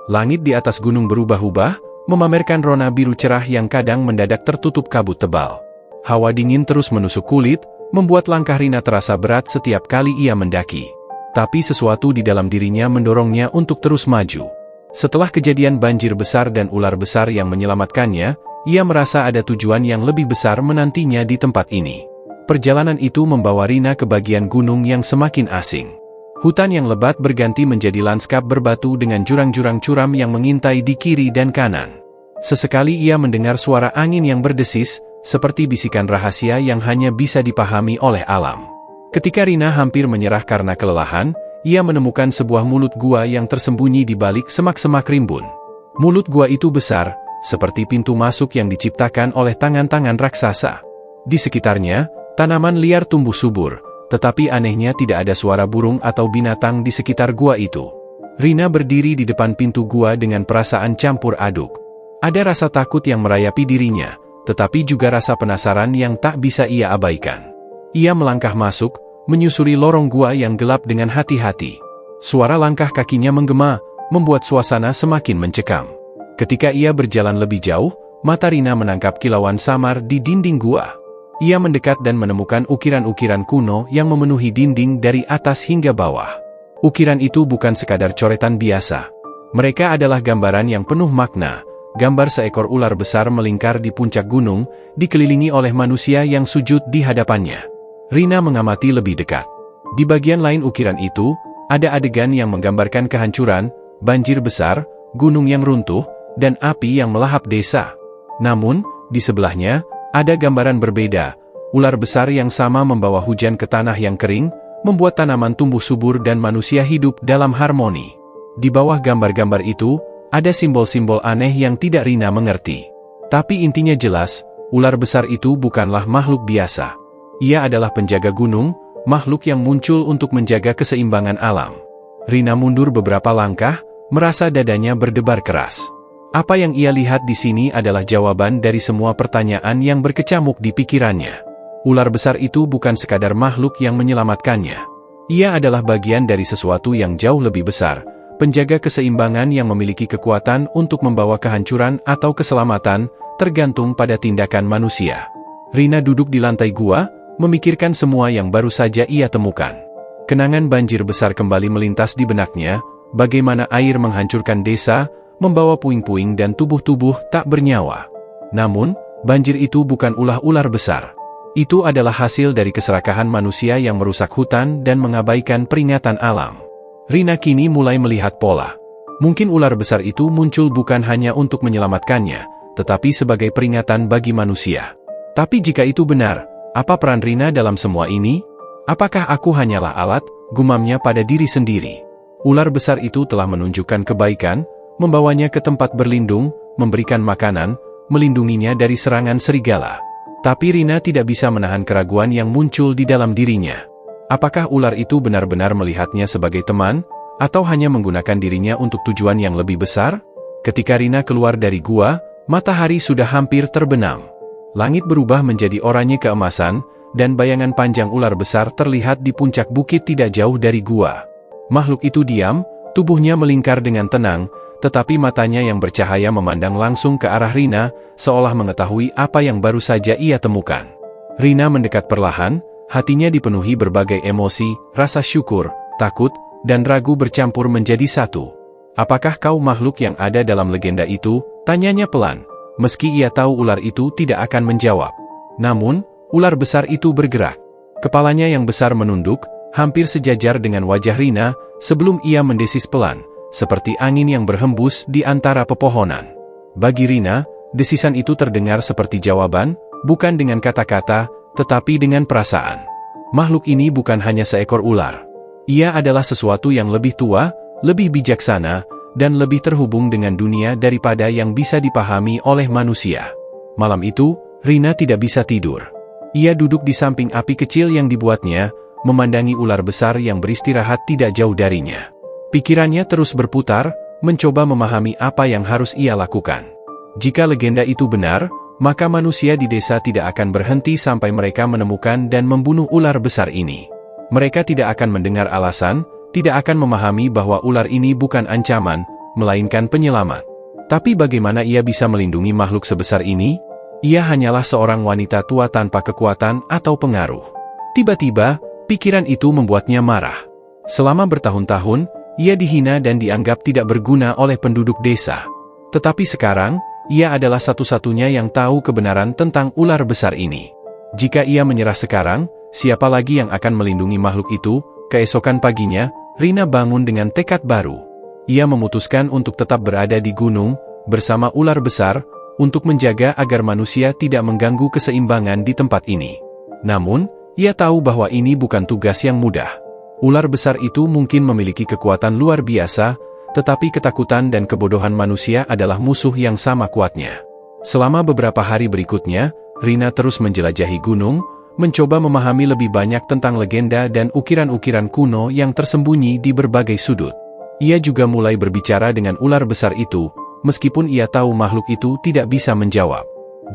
Langit di atas gunung berubah-ubah, memamerkan rona biru cerah yang kadang mendadak tertutup kabut tebal. Hawa dingin terus menusuk kulit, membuat langkah Rina terasa berat setiap kali ia mendaki. Tapi sesuatu di dalam dirinya mendorongnya untuk terus maju. Setelah kejadian banjir besar dan ular besar yang menyelamatkannya, ia merasa ada tujuan yang lebih besar menantinya di tempat ini. Perjalanan itu membawa Rina ke bagian gunung yang semakin asing. Hutan yang lebat berganti menjadi lanskap berbatu dengan jurang-jurang curam yang mengintai di kiri dan kanan. Sesekali ia mendengar suara angin yang berdesis, seperti bisikan rahasia yang hanya bisa dipahami oleh alam. Ketika Rina hampir menyerah karena kelelahan, ia menemukan sebuah mulut gua yang tersembunyi di balik semak-semak rimbun. Mulut gua itu besar, seperti pintu masuk yang diciptakan oleh tangan-tangan raksasa. Di sekitarnya, tanaman liar tumbuh subur, tetapi anehnya tidak ada suara burung atau binatang di sekitar gua itu. Rina berdiri di depan pintu gua dengan perasaan campur aduk. Ada rasa takut yang merayapi dirinya, tetapi juga rasa penasaran yang tak bisa ia abaikan. Ia melangkah masuk, menyusuri lorong gua yang gelap dengan hati-hati. Suara langkah kakinya menggema, membuat suasana semakin mencekam. Ketika ia berjalan lebih jauh, mata Rina menangkap kilauan samar di dinding gua. Ia mendekat dan menemukan ukiran-ukiran kuno yang memenuhi dinding dari atas hingga bawah. Ukiran itu bukan sekadar coretan biasa. Mereka adalah gambaran yang penuh makna, gambar seekor ular besar melingkar di puncak gunung, dikelilingi oleh manusia yang sujud di hadapannya. Rina mengamati lebih dekat. Di bagian lain ukiran itu, ada adegan yang menggambarkan kehancuran, banjir besar, gunung yang runtuh, dan api yang melahap desa. Namun, di sebelahnya, ada gambaran berbeda. Ular besar yang sama membawa hujan ke tanah yang kering, membuat tanaman tumbuh subur dan manusia hidup dalam harmoni. Di bawah gambar-gambar itu, ada simbol-simbol aneh yang tidak Rina mengerti. Tapi intinya jelas, ular besar itu bukanlah makhluk biasa. Ia adalah penjaga gunung, makhluk yang muncul untuk menjaga keseimbangan alam. Rina mundur beberapa langkah, merasa dadanya berdebar keras. Apa yang ia lihat di sini adalah jawaban dari semua pertanyaan yang berkecamuk di pikirannya. Ular besar itu bukan sekadar makhluk yang menyelamatkannya. Ia adalah bagian dari sesuatu yang jauh lebih besar, penjaga keseimbangan yang memiliki kekuatan untuk membawa kehancuran atau keselamatan, tergantung pada tindakan manusia. Rina duduk di lantai gua, memikirkan semua yang baru saja ia temukan. Kenangan banjir besar kembali melintas di benaknya, bagaimana air menghancurkan desa, membawa puing-puing dan tubuh-tubuh tak bernyawa. Namun, banjir itu bukan ulah ular besar. Itu adalah hasil dari keserakahan manusia yang merusak hutan dan mengabaikan peringatan alam. Rina kini mulai melihat pola. Mungkin ular besar itu muncul bukan hanya untuk menyelamatkannya, tetapi sebagai peringatan bagi manusia. Tapi jika itu benar, apa peran Rina dalam semua ini? Apakah aku hanyalah alat, gumamnya pada diri sendiri? Ular besar itu telah menunjukkan kebaikan, membawanya ke tempat berlindung, memberikan makanan, melindunginya dari serangan serigala. Tapi Rina tidak bisa menahan keraguan yang muncul di dalam dirinya. Apakah ular itu benar-benar melihatnya sebagai teman, atau hanya menggunakan dirinya untuk tujuan yang lebih besar? Ketika Rina keluar dari gua, matahari sudah hampir terbenam. Langit berubah menjadi oranye keemasan, dan bayangan panjang ular besar terlihat di puncak bukit tidak jauh dari gua. Makhluk itu diam, tubuhnya melingkar dengan tenang, tetapi matanya yang bercahaya memandang langsung ke arah Rina, seolah mengetahui apa yang baru saja ia temukan. Rina mendekat perlahan, hatinya dipenuhi berbagai emosi, rasa syukur, takut, dan ragu bercampur menjadi satu. "Apakah kau makhluk yang ada dalam legenda itu?" tanyanya pelan, meski ia tahu ular itu tidak akan menjawab. Namun, ular besar itu bergerak. Kepalanya yang besar menunduk, hampir sejajar dengan wajah Rina, sebelum ia mendesis pelan, seperti angin yang berhembus di antara pepohonan. Bagi Rina, desisan itu terdengar seperti jawaban, bukan dengan kata-kata, tetapi dengan perasaan. Makhluk ini bukan hanya seekor ular. Ia adalah sesuatu yang lebih tua, lebih bijaksana, dan lebih terhubung dengan dunia daripada yang bisa dipahami oleh manusia. Malam itu, Rina tidak bisa tidur. Ia duduk di samping api kecil yang dibuatnya, memandangi ular besar yang beristirahat tidak jauh darinya. Pikirannya terus berputar, mencoba memahami apa yang harus ia lakukan. Jika legenda itu benar, maka manusia di desa tidak akan berhenti sampai mereka menemukan dan membunuh ular besar ini. Mereka tidak akan mendengar alasan, tidak akan memahami bahwa ular ini bukan ancaman, melainkan penyelamat. Tapi bagaimana ia bisa melindungi makhluk sebesar ini? Ia hanyalah seorang wanita tua tanpa kekuatan atau pengaruh. Tiba-tiba, pikiran itu membuatnya marah. Selama bertahun-tahun, ia dihina dan dianggap tidak berguna oleh penduduk desa. Tetapi sekarang, ia adalah satu-satunya yang tahu kebenaran tentang ular besar ini. Jika ia menyerah sekarang, siapa lagi yang akan melindungi makhluk itu? Keesokan paginya, Rina bangun dengan tekad baru. Ia memutuskan untuk tetap berada di gunung, bersama ular besar, untuk menjaga agar manusia tidak mengganggu keseimbangan di tempat ini. Namun, ia tahu bahwa ini bukan tugas yang mudah. Ular besar itu mungkin memiliki kekuatan luar biasa, tetapi ketakutan dan kebodohan manusia adalah musuh yang sama kuatnya. Selama beberapa hari berikutnya, Rina terus menjelajahi gunung, mencoba memahami lebih banyak tentang legenda dan ukiran-ukiran kuno yang tersembunyi di berbagai sudut. Ia juga mulai berbicara dengan ular besar itu, meskipun ia tahu makhluk itu tidak bisa menjawab.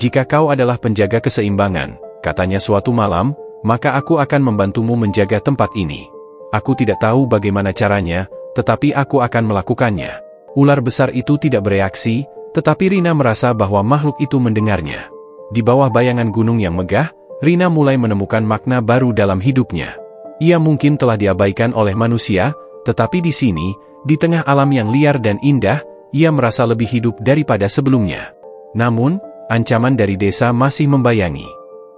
"Jika kau adalah penjaga keseimbangan," katanya suatu malam, "maka aku akan membantumu menjaga tempat ini. Aku tidak tahu bagaimana caranya, tetapi aku akan melakukannya." Ular besar itu tidak bereaksi, tetapi Rina merasa bahwa makhluk itu mendengarnya. Di bawah bayangan gunung yang megah, Rina mulai menemukan makna baru dalam hidupnya. Ia mungkin telah diabaikan oleh manusia, tetapi di sini, di tengah alam yang liar dan indah, ia merasa lebih hidup daripada sebelumnya. Namun, ancaman dari desa masih membayangi.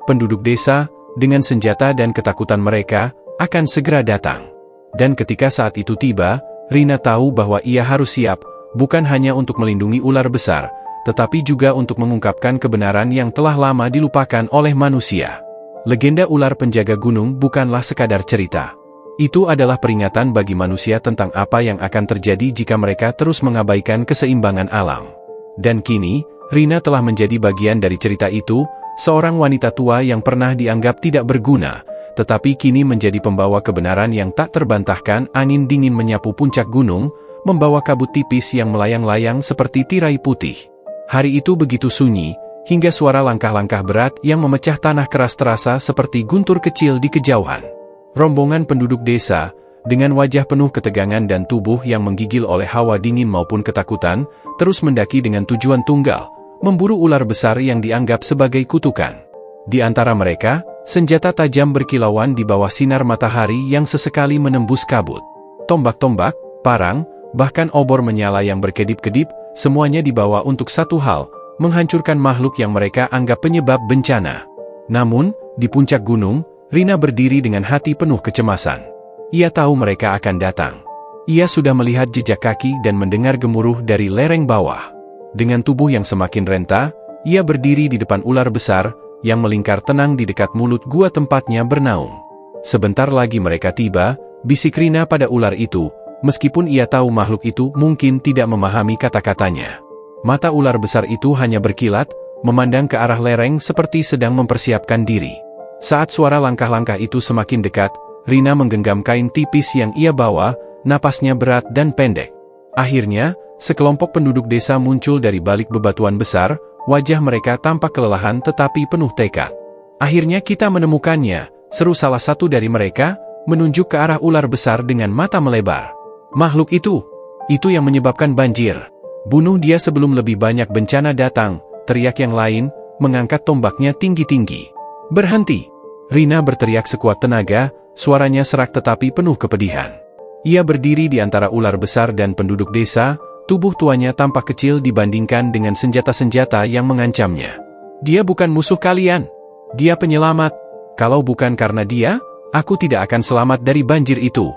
Penduduk desa, dengan senjata dan ketakutan mereka, akan segera datang. Dan ketika saat itu tiba, Rina tahu bahwa ia harus siap, bukan hanya untuk melindungi ular besar, tetapi juga untuk mengungkapkan kebenaran yang telah lama dilupakan oleh manusia. Legenda ular penjaga gunung bukanlah sekadar cerita. Itu adalah peringatan bagi manusia tentang apa yang akan terjadi jika mereka terus mengabaikan keseimbangan alam. Dan kini, Rina telah menjadi bagian dari cerita itu, seorang wanita tua yang pernah dianggap tidak berguna, tetapi kini menjadi pembawa kebenaran yang tak terbantahkan. Angin dingin menyapu puncak gunung, membawa kabut tipis yang melayang-layang seperti tirai putih. Hari itu begitu sunyi, hingga suara langkah-langkah berat yang memecah tanah keras terasa seperti guntur kecil di kejauhan. Rombongan penduduk desa, dengan wajah penuh ketegangan dan tubuh yang menggigil oleh hawa dingin maupun ketakutan, terus mendaki dengan tujuan tunggal, memburu ular besar yang dianggap sebagai kutukan. Di antara mereka, senjata tajam berkilauan di bawah sinar matahari yang sesekali menembus kabut. Tombak-tombak, parang, bahkan obor menyala yang berkedip-kedip, semuanya dibawa untuk satu hal, menghancurkan makhluk yang mereka anggap penyebab bencana. Namun, di puncak gunung, Rina berdiri dengan hati penuh kecemasan. Ia tahu mereka akan datang. Ia sudah melihat jejak kaki dan mendengar gemuruh dari lereng bawah. Dengan tubuh yang semakin renta, ia berdiri di depan ular besar, yang melingkar tenang di dekat mulut gua tempatnya bernaung. Sebentar lagi mereka tiba, bisik Rina pada ular itu, meskipun ia tahu makhluk itu mungkin tidak memahami kata-katanya. Mata ular besar itu hanya berkilat, memandang ke arah lereng seperti sedang mempersiapkan diri. Saat suara langkah-langkah itu semakin dekat, Rina menggenggam kain tipis yang ia bawa, napasnya berat dan pendek. Akhirnya, sekelompok penduduk desa muncul dari balik bebatuan besar, wajah mereka tampak kelelahan tetapi penuh tekad. "Akhirnya kita menemukannya," seru salah satu dari mereka, menunjuk ke arah ular besar dengan mata melebar. "Makhluk itu yang menyebabkan banjir. Bunuh dia sebelum lebih banyak bencana datang," teriak yang lain, mengangkat tombaknya tinggi-tinggi. "Berhenti!" Rina berteriak sekuat tenaga, suaranya serak tetapi penuh kepedihan. Ia berdiri di antara ular besar dan penduduk desa, tubuh tuanya tampak kecil dibandingkan dengan senjata-senjata yang mengancamnya. "Dia bukan musuh kalian. Dia penyelamat. Kalau bukan karena dia, aku tidak akan selamat dari banjir itu."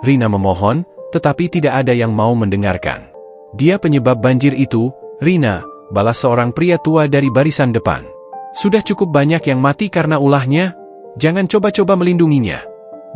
Rina memohon, tetapi tidak ada yang mau mendengarkan. "Dia penyebab banjir itu, Rina," balas seorang pria tua dari barisan depan. "Sudah cukup banyak yang mati karena ulahnya. Jangan coba-coba melindunginya.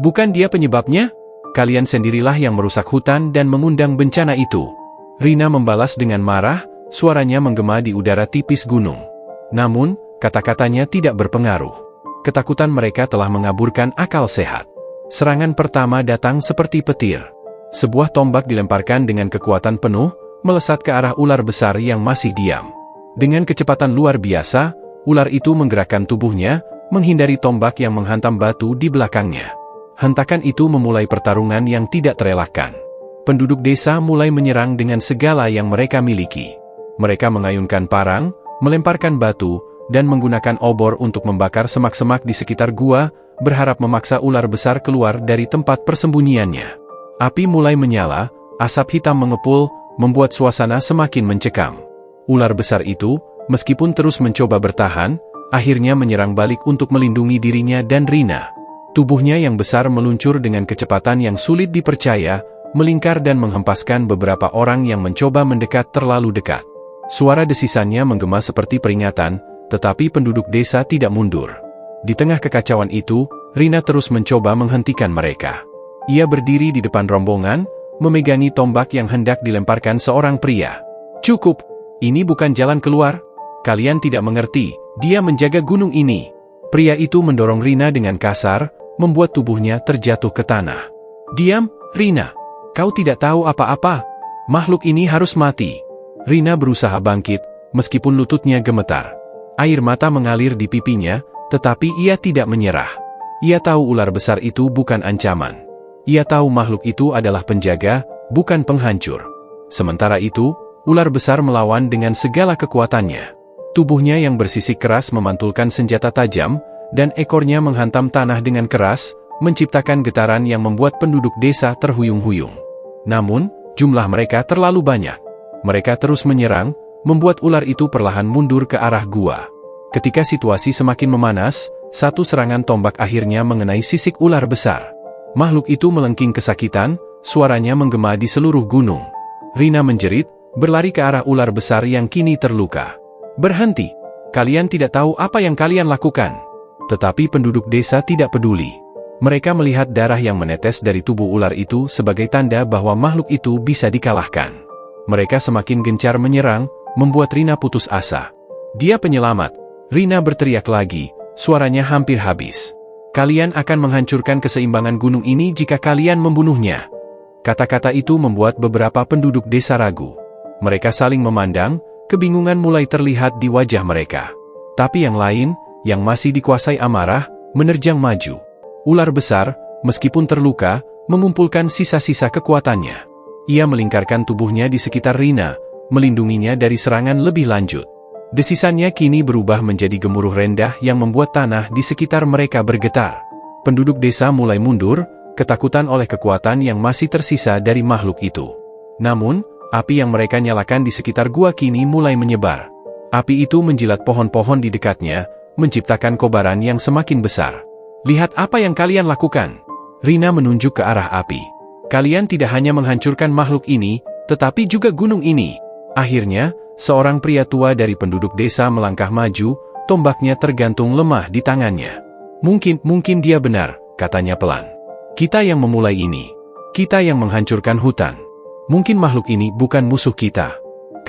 Bukan dia penyebabnya. Kalian sendirilah yang merusak hutan dan mengundang bencana itu." Rina membalas dengan marah, suaranya menggema di udara tipis gunung. Namun, kata-katanya tidak berpengaruh. Ketakutan mereka telah mengaburkan akal sehat. Serangan pertama datang seperti petir. Sebuah tombak dilemparkan dengan kekuatan penuh, melesat ke arah ular besar yang masih diam. Dengan kecepatan luar biasa, ular itu menggerakkan tubuhnya, menghindari tombak yang menghantam batu di belakangnya. Hentakan itu memulai pertarungan yang tidak terelakkan. Penduduk desa mulai menyerang dengan segala yang mereka miliki. Mereka mengayunkan parang, melemparkan batu, dan menggunakan obor untuk membakar semak-semak di sekitar gua, berharap memaksa ular besar keluar dari tempat persembunyiannya. Api mulai menyala, asap hitam mengepul, membuat suasana semakin mencekam. Ular besar itu, meskipun terus mencoba bertahan, akhirnya menyerang balik untuk melindungi dirinya dan Rina. Tubuhnya yang besar meluncur dengan kecepatan yang sulit dipercaya, melingkar dan menghempaskan beberapa orang yang mencoba mendekat terlalu dekat. Suara desisannya menggema seperti peringatan, tetapi penduduk desa tidak mundur. Di tengah kekacauan itu, Rina terus mencoba menghentikan mereka. Ia berdiri di depan rombongan, memegangi tombak yang hendak dilemparkan seorang pria. "Cukup! Ini bukan jalan keluar. Kalian tidak mengerti, dia menjaga gunung ini. Pria itu mendorong Rina dengan kasar, membuat tubuhnya terjatuh ke tanah. "Diam, Rina. Kau tidak tahu apa-apa. Makhluk ini harus mati." Rina berusaha bangkit, meskipun lututnya gemetar. Air mata mengalir di pipinya, tetapi ia tidak menyerah. Ia tahu ular besar itu bukan ancaman. Ia tahu makhluk itu adalah penjaga, bukan penghancur. Sementara itu, ular besar melawan dengan segala kekuatannya. Tubuhnya yang bersisik keras memantulkan senjata tajam, dan ekornya menghantam tanah dengan keras, menciptakan getaran yang membuat penduduk desa terhuyung-huyung. Namun, jumlah mereka terlalu banyak. Mereka terus menyerang, membuat ular itu perlahan mundur ke arah gua. Ketika situasi semakin memanas, satu serangan tombak akhirnya mengenai sisik ular besar. Makhluk itu melengking kesakitan, suaranya menggema di seluruh gunung. Rina menjerit, berlari ke arah ular besar yang kini terluka. "Berhenti! Kalian tidak tahu apa yang kalian lakukan." Tetapi penduduk desa tidak peduli. Mereka melihat darah yang menetes dari tubuh ular itu sebagai tanda bahwa makhluk itu bisa dikalahkan. Mereka semakin gencar menyerang, membuat Rina putus asa. "Dia penyelamat!" Rina berteriak lagi, suaranya hampir habis. "Kalian akan menghancurkan keseimbangan gunung ini jika kalian membunuhnya." Kata-kata itu membuat beberapa penduduk desa ragu. Mereka saling memandang, kebingungan mulai terlihat di wajah mereka. Tapi yang lain, yang masih dikuasai amarah, menerjang maju. Ular besar, meskipun terluka, mengumpulkan sisa-sisa kekuatannya. Ia melingkarkan tubuhnya di sekitar Rina, melindunginya dari serangan lebih lanjut. Desisannya kini berubah menjadi gemuruh rendah yang membuat tanah di sekitar mereka bergetar. Penduduk desa mulai mundur, ketakutan oleh kekuatan yang masih tersisa dari makhluk itu. Namun, api yang mereka nyalakan di sekitar gua kini mulai menyebar. Api itu menjilat pohon-pohon di dekatnya, menciptakan kobaran yang semakin besar. "Lihat apa yang kalian lakukan." Rina menunjuk ke arah api. "Kalian tidak hanya menghancurkan makhluk ini, tetapi juga gunung ini." Akhirnya, seorang pria tua dari penduduk desa melangkah maju, tombaknya tergantung lemah di tangannya. Mungkin dia benar," katanya pelan. "Kita yang memulai ini. Kita yang menghancurkan hutan. Mungkin makhluk ini bukan musuh kita."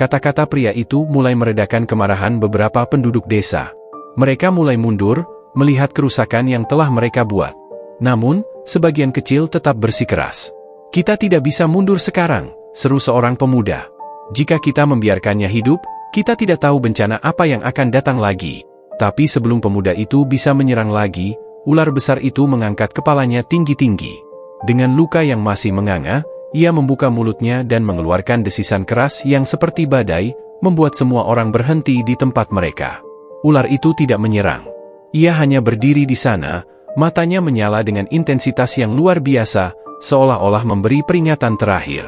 Kata-kata pria itu mulai meredakan kemarahan beberapa penduduk desa. Mereka mulai mundur, melihat kerusakan yang telah mereka buat. Namun, sebagian kecil tetap bersikeras. "Kita tidak bisa mundur sekarang," seru seorang pemuda. "Jika kita membiarkannya hidup, kita tidak tahu bencana apa yang akan datang lagi." Tapi sebelum pemuda itu bisa menyerang lagi, ular besar itu mengangkat kepalanya tinggi-tinggi. Dengan luka yang masih menganga, ia membuka mulutnya dan mengeluarkan desisan keras yang seperti badai, membuat semua orang berhenti di tempat mereka. Ular itu tidak menyerang. Ia hanya berdiri di sana, matanya menyala dengan intensitas yang luar biasa, seolah-olah memberi peringatan terakhir.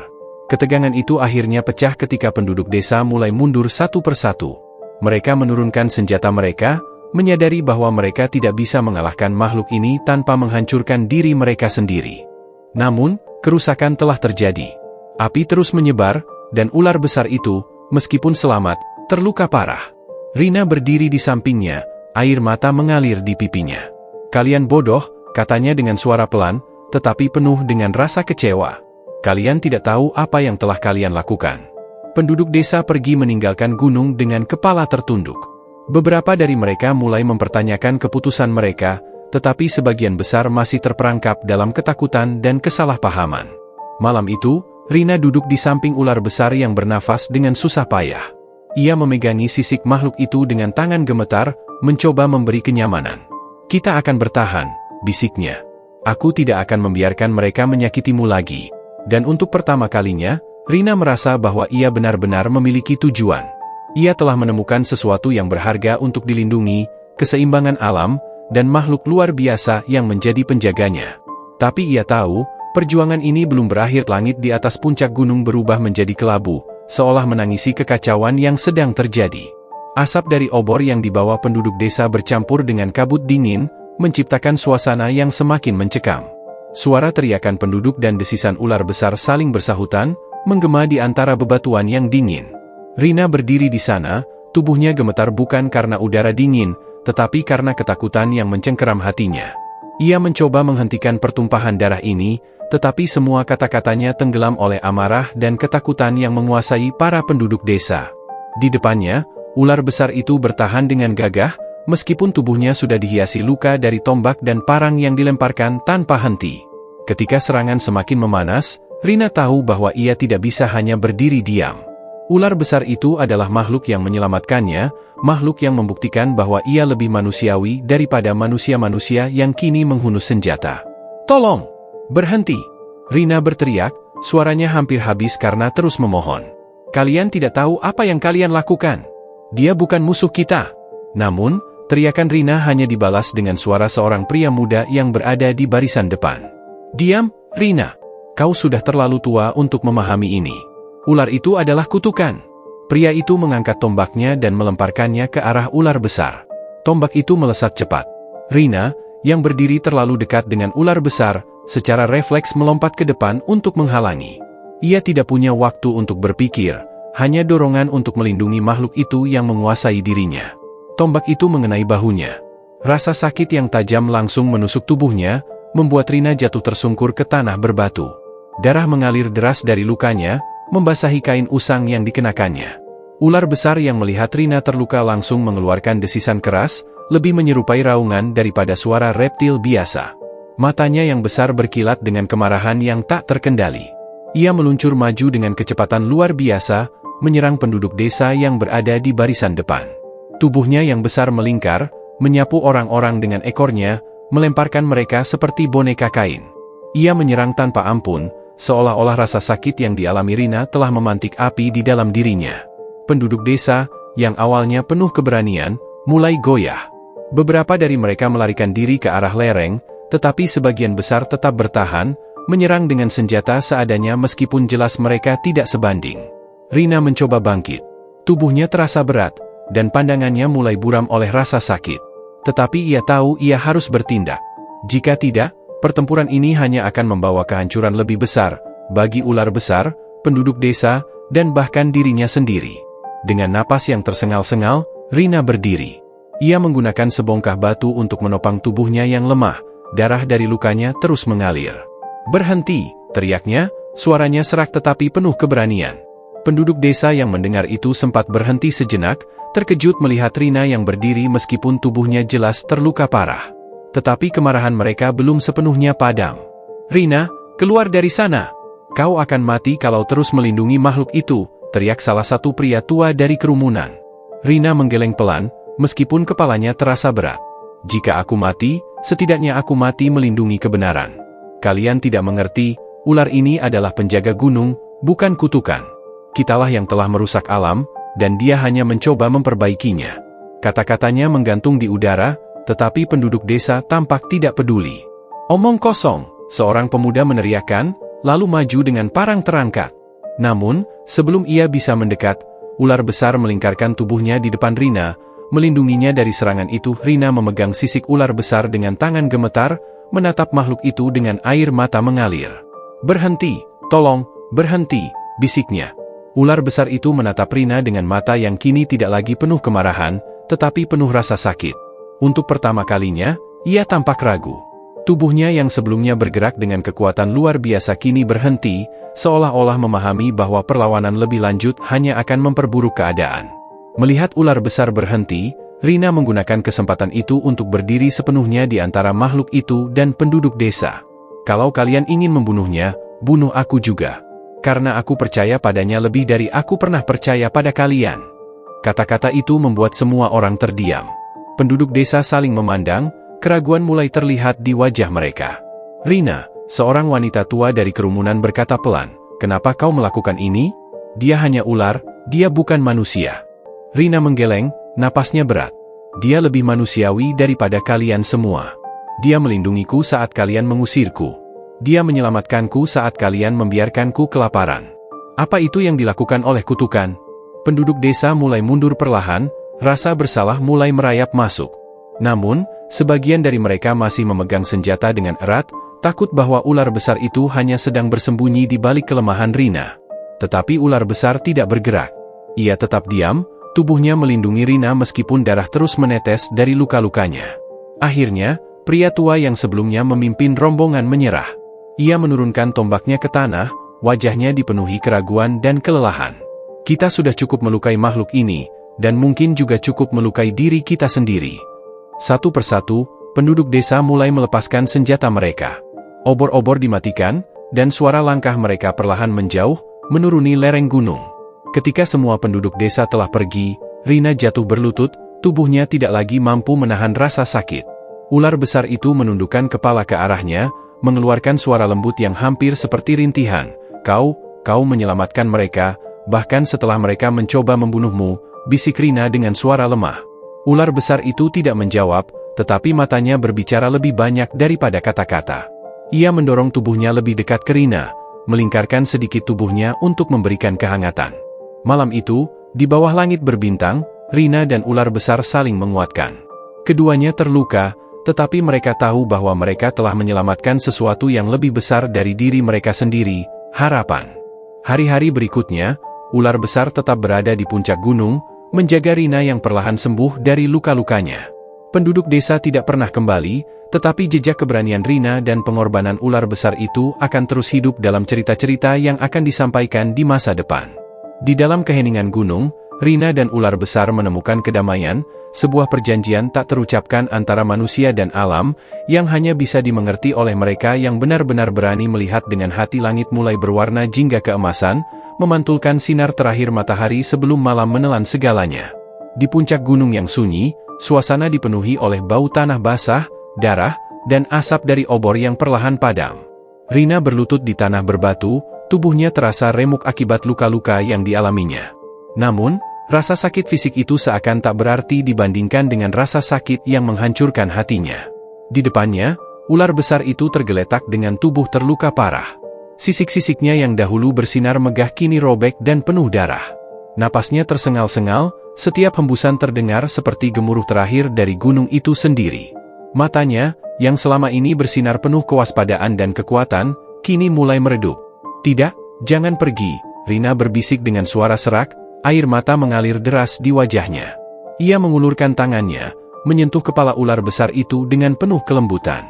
Ketegangan itu akhirnya pecah ketika penduduk desa mulai mundur satu persatu. Mereka menurunkan senjata mereka, menyadari bahwa mereka tidak bisa mengalahkan makhluk ini tanpa menghancurkan diri mereka sendiri. Namun, kerusakan telah terjadi. Api terus menyebar, dan ular besar itu, meskipun selamat, terluka parah. Rina berdiri di sampingnya, air mata mengalir di pipinya. "Kalian bodoh," katanya dengan suara pelan, tetapi penuh dengan rasa kecewa. "Kalian tidak tahu apa yang telah kalian lakukan." Penduduk desa pergi meninggalkan gunung dengan kepala tertunduk. Beberapa dari mereka mulai mempertanyakan keputusan mereka, tetapi sebagian besar masih terperangkap dalam ketakutan dan kesalahpahaman. Malam itu, Rina duduk di samping ular besar yang bernafas dengan susah payah. Ia memegangi sisik makhluk itu dengan tangan gemetar, mencoba memberi kenyamanan. "Kita akan bertahan," bisiknya. "Aku tidak akan membiarkan mereka menyakitimu lagi." Dan untuk pertama kalinya, Rina merasa bahwa ia benar-benar memiliki tujuan. Ia telah menemukan sesuatu yang berharga untuk dilindungi, keseimbangan alam, dan makhluk luar biasa yang menjadi penjaganya. Tapi ia tahu, perjuangan ini belum berakhir. Langit di atas puncak gunung berubah menjadi kelabu, seolah menangisi kekacauan yang sedang terjadi. Asap dari obor yang dibawa penduduk desa bercampur dengan kabut dingin, menciptakan suasana yang semakin mencekam. Suara teriakan penduduk dan desisan ular besar saling bersahutan, menggema di antara bebatuan yang dingin. Rina berdiri di sana, tubuhnya gemetar bukan karena udara dingin, tetapi karena ketakutan yang mencengkeram hatinya. Ia mencoba menghentikan pertumpahan darah ini, tetapi semua kata-katanya tenggelam oleh amarah dan ketakutan yang menguasai para penduduk desa. Di depannya, ular besar itu bertahan dengan gagah, meskipun tubuhnya sudah dihiasi luka dari tombak dan parang yang dilemparkan tanpa henti. Ketika serangan semakin memanas, Rina tahu bahwa ia tidak bisa hanya berdiri diam. Ular besar itu adalah makhluk yang menyelamatkannya, makhluk yang membuktikan bahwa ia lebih manusiawi daripada manusia-manusia yang kini menghunus senjata. "Tolong! Berhenti!" Rina berteriak, suaranya hampir habis karena terus memohon. "Kalian tidak tahu apa yang kalian lakukan. Dia bukan musuh kita." Namun, teriakan Rina hanya dibalas dengan suara seorang pria muda yang berada di barisan depan. "Diam, Rina. Kau sudah terlalu tua untuk memahami ini. Ular itu adalah kutukan." Pria itu mengangkat tombaknya dan melemparkannya ke arah ular besar. Tombak itu melesat cepat. Rina, yang berdiri terlalu dekat dengan ular besar, secara refleks melompat ke depan untuk menghalangi. Ia tidak punya waktu untuk berpikir, hanya dorongan untuk melindungi makhluk itu yang menguasai dirinya. Tombak itu mengenai bahunya. Rasa sakit yang tajam langsung menusuk tubuhnya, membuat Rina jatuh tersungkur ke tanah berbatu. Darah mengalir deras dari lukanya, membasahi kain usang yang dikenakannya. Ular besar yang melihat Rina terluka langsung mengeluarkan desisan keras, lebih menyerupai raungan daripada suara reptil biasa. Matanya yang besar berkilat dengan kemarahan yang tak terkendali. Ia meluncur maju dengan kecepatan luar biasa, menyerang penduduk desa yang berada di barisan depan. Tubuhnya yang besar melingkar, menyapu orang-orang dengan ekornya, melemparkan mereka seperti boneka kain. Ia menyerang tanpa ampun, seolah-olah rasa sakit yang dialami Rina telah memantik api di dalam dirinya. Penduduk desa, yang awalnya penuh keberanian, mulai goyah. Beberapa dari mereka melarikan diri ke arah lereng, tetapi sebagian besar tetap bertahan, menyerang dengan senjata seadanya meskipun jelas mereka tidak sebanding. Rina mencoba bangkit. Tubuhnya terasa berat, dan pandangannya mulai buram oleh rasa sakit. Tetapi ia tahu ia harus bertindak. Jika tidak, pertempuran ini hanya akan membawa kehancuran lebih besar, bagi ular besar, penduduk desa, dan bahkan dirinya sendiri. Dengan napas yang tersengal-sengal, Rina berdiri. Ia menggunakan sebongkah batu untuk menopang tubuhnya yang lemah, darah dari lukanya terus mengalir. "Berhenti!" teriaknya, suaranya serak tetapi penuh keberanian. Penduduk desa yang mendengar itu sempat berhenti sejenak, terkejut melihat Rina yang berdiri meskipun tubuhnya jelas terluka parah. Tetapi kemarahan mereka belum sepenuhnya padam. "Rina, keluar dari sana! Kau akan mati kalau terus melindungi makhluk itu," teriak salah satu pria tua dari kerumunan. Rina menggeleng pelan, meskipun kepalanya terasa berat. "Jika aku mati, setidaknya aku mati melindungi kebenaran. Kalian tidak mengerti, ular ini adalah penjaga gunung, bukan kutukan. Kitalah yang telah merusak alam, dan dia hanya mencoba memperbaikinya." Kata-katanya menggantung di udara, tetapi penduduk desa tampak tidak peduli. "Omong kosong!" seorang pemuda meneriakkan, lalu maju dengan parang terangkat. Namun, sebelum ia bisa mendekat, ular besar melingkarkan tubuhnya di depan Rina, melindunginya dari serangan itu. Rina memegang sisik ular besar dengan tangan gemetar, menatap makhluk itu dengan air mata mengalir. "Berhenti! Tolong, berhenti!" bisiknya. Ular besar itu menatap Rina dengan mata yang kini tidak lagi penuh kemarahan, tetapi penuh rasa sakit. Untuk pertama kalinya, ia tampak ragu. Tubuhnya yang sebelumnya bergerak dengan kekuatan luar biasa kini berhenti, seolah-olah memahami bahwa perlawanan lebih lanjut hanya akan memperburuk keadaan. Melihat ular besar berhenti, Rina menggunakan kesempatan itu untuk berdiri sepenuhnya di antara makhluk itu dan penduduk desa. "Kalau kalian ingin membunuhnya, bunuh aku juga. Karena aku percaya padanya lebih dari aku pernah percaya pada kalian." Kata-kata itu membuat semua orang terdiam. Penduduk desa saling memandang, keraguan mulai terlihat di wajah mereka. "Rina," seorang wanita tua dari kerumunan berkata pelan, "kenapa kau melakukan ini? Dia hanya ular, dia bukan manusia." Rina menggeleng, napasnya berat. "Dia lebih manusiawi daripada kalian semua. Dia melindungiku saat kalian mengusirku. Dia menyelamatkanku saat kalian membiarkanku kelaparan. Apa itu yang dilakukan oleh kutukan?" Penduduk desa mulai mundur perlahan, rasa bersalah mulai merayap masuk. Namun, sebagian dari mereka masih memegang senjata dengan erat, takut bahwa ular besar itu hanya sedang bersembunyi di balik kelemahan Rina. Tetapi ular besar tidak bergerak. Ia tetap diam, tubuhnya melindungi Rina meskipun darah terus menetes dari luka-lukanya. Akhirnya, pria tua yang sebelumnya memimpin rombongan menyerah. Ia menurunkan tombaknya ke tanah, wajahnya dipenuhi keraguan dan kelelahan. "Kita sudah cukup melukai makhluk ini, dan mungkin juga cukup melukai diri kita sendiri. Satu persatu, penduduk desa mulai melepaskan senjata mereka. Obor-obor dimatikan, dan suara langkah mereka perlahan menjauh, menuruni lereng gunung. Ketika semua penduduk desa telah pergi, Rina jatuh berlutut, tubuhnya tidak lagi mampu menahan rasa sakit. Ular besar itu menundukkan kepala ke arahnya, mengeluarkan suara lembut yang hampir seperti rintihan. Kau menyelamatkan mereka, bahkan setelah mereka mencoba membunuhmu, bisik Rina dengan suara lemah. Ular besar itu tidak menjawab, tetapi matanya berbicara lebih banyak daripada kata-kata. Ia mendorong tubuhnya lebih dekat ke Rina, melingkarkan sedikit tubuhnya untuk memberikan kehangatan. Malam itu, di bawah langit berbintang, Rina dan ular besar saling menguatkan. Keduanya terluka, tetapi mereka tahu bahwa mereka telah menyelamatkan sesuatu yang lebih besar dari diri mereka sendiri, harapan. Hari-hari berikutnya, ular besar tetap berada di puncak gunung, menjaga Rina yang perlahan sembuh dari luka-lukanya. Penduduk desa tidak pernah kembali, tetapi jejak keberanian Rina dan pengorbanan ular besar itu akan terus hidup dalam cerita-cerita yang akan disampaikan di masa depan. Di dalam keheningan gunung, Rina dan ular besar menemukan kedamaian, sebuah perjanjian tak terucapkan antara manusia dan alam, yang hanya bisa dimengerti oleh mereka yang benar-benar berani melihat dengan hati langit mulai berwarna jingga keemasan, memantulkan sinar terakhir matahari sebelum malam menelan segalanya. Di puncak gunung yang sunyi, suasana dipenuhi oleh bau tanah basah, darah, dan asap dari obor yang perlahan padam. Rina berlutut di tanah berbatu, tubuhnya terasa remuk akibat luka-luka yang dialaminya. Namun, rasa sakit fisik itu seakan tak berarti dibandingkan dengan rasa sakit yang menghancurkan hatinya. Di depannya, ular besar itu tergeletak dengan tubuh terluka parah. Sisik-sisiknya yang dahulu bersinar megah kini robek dan penuh darah. Napasnya tersengal-sengal, setiap hembusan terdengar seperti gemuruh terakhir dari gunung itu sendiri. Matanya, yang selama ini bersinar penuh kewaspadaan dan kekuatan, kini mulai meredup. "Tidak, jangan pergi," Rina berbisik dengan suara serak, air mata mengalir deras di wajahnya. Ia mengulurkan tangannya, menyentuh kepala ular besar itu dengan penuh kelembutan.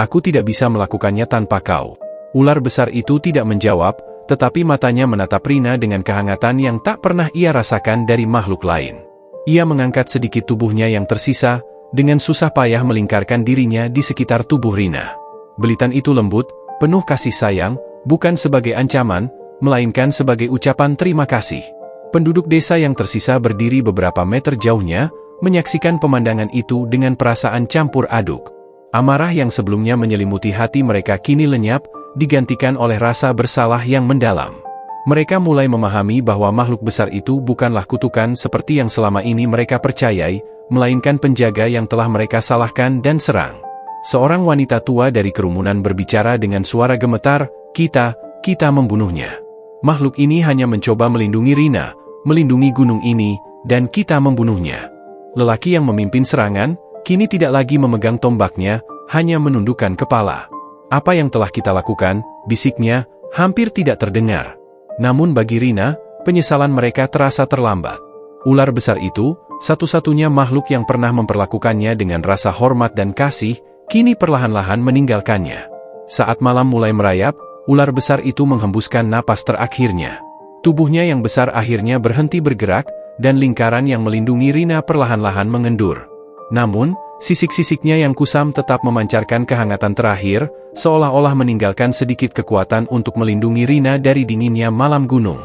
"Aku tidak bisa melakukannya tanpa kau." Ular besar itu tidak menjawab, tetapi matanya menatap Rina dengan kehangatan yang tak pernah ia rasakan dari makhluk lain. Ia mengangkat sedikit tubuhnya yang tersisa, dengan susah payah melingkarkan dirinya di sekitar tubuh Rina. Belitan itu lembut, penuh kasih sayang, bukan sebagai ancaman, melainkan sebagai ucapan terima kasih. Penduduk desa yang tersisa berdiri beberapa meter jauhnya, menyaksikan pemandangan itu dengan perasaan campur aduk. Amarah yang sebelumnya menyelimuti hati mereka kini lenyap, digantikan oleh rasa bersalah yang mendalam. Mereka mulai memahami bahwa makhluk besar itu bukanlah kutukan seperti yang selama ini mereka percayai, melainkan penjaga yang telah mereka salahkan dan serang. Seorang wanita tua dari kerumunan berbicara dengan suara gemetar, kita membunuhnya. Makhluk ini hanya mencoba melindungi Rina, melindungi gunung ini, dan kita membunuhnya. Lelaki yang memimpin serangan, kini tidak lagi memegang tombaknya, hanya menundukkan kepala. "Apa yang telah kita lakukan," bisiknya, hampir tidak terdengar. Namun bagi Rina, penyesalan mereka terasa terlambat. Ular besar itu, satu-satunya makhluk yang pernah memperlakukannya dengan rasa hormat dan kasih, kini perlahan-lahan meninggalkannya. Saat malam mulai merayap, ular besar itu menghembuskan napas terakhirnya. Tubuhnya yang besar akhirnya berhenti bergerak, dan lingkaran yang melindungi Rina perlahan-lahan mengendur. Namun, sisik-sisiknya yang kusam tetap memancarkan kehangatan terakhir, seolah-olah meninggalkan sedikit kekuatan untuk melindungi Rina dari dinginnya malam gunung.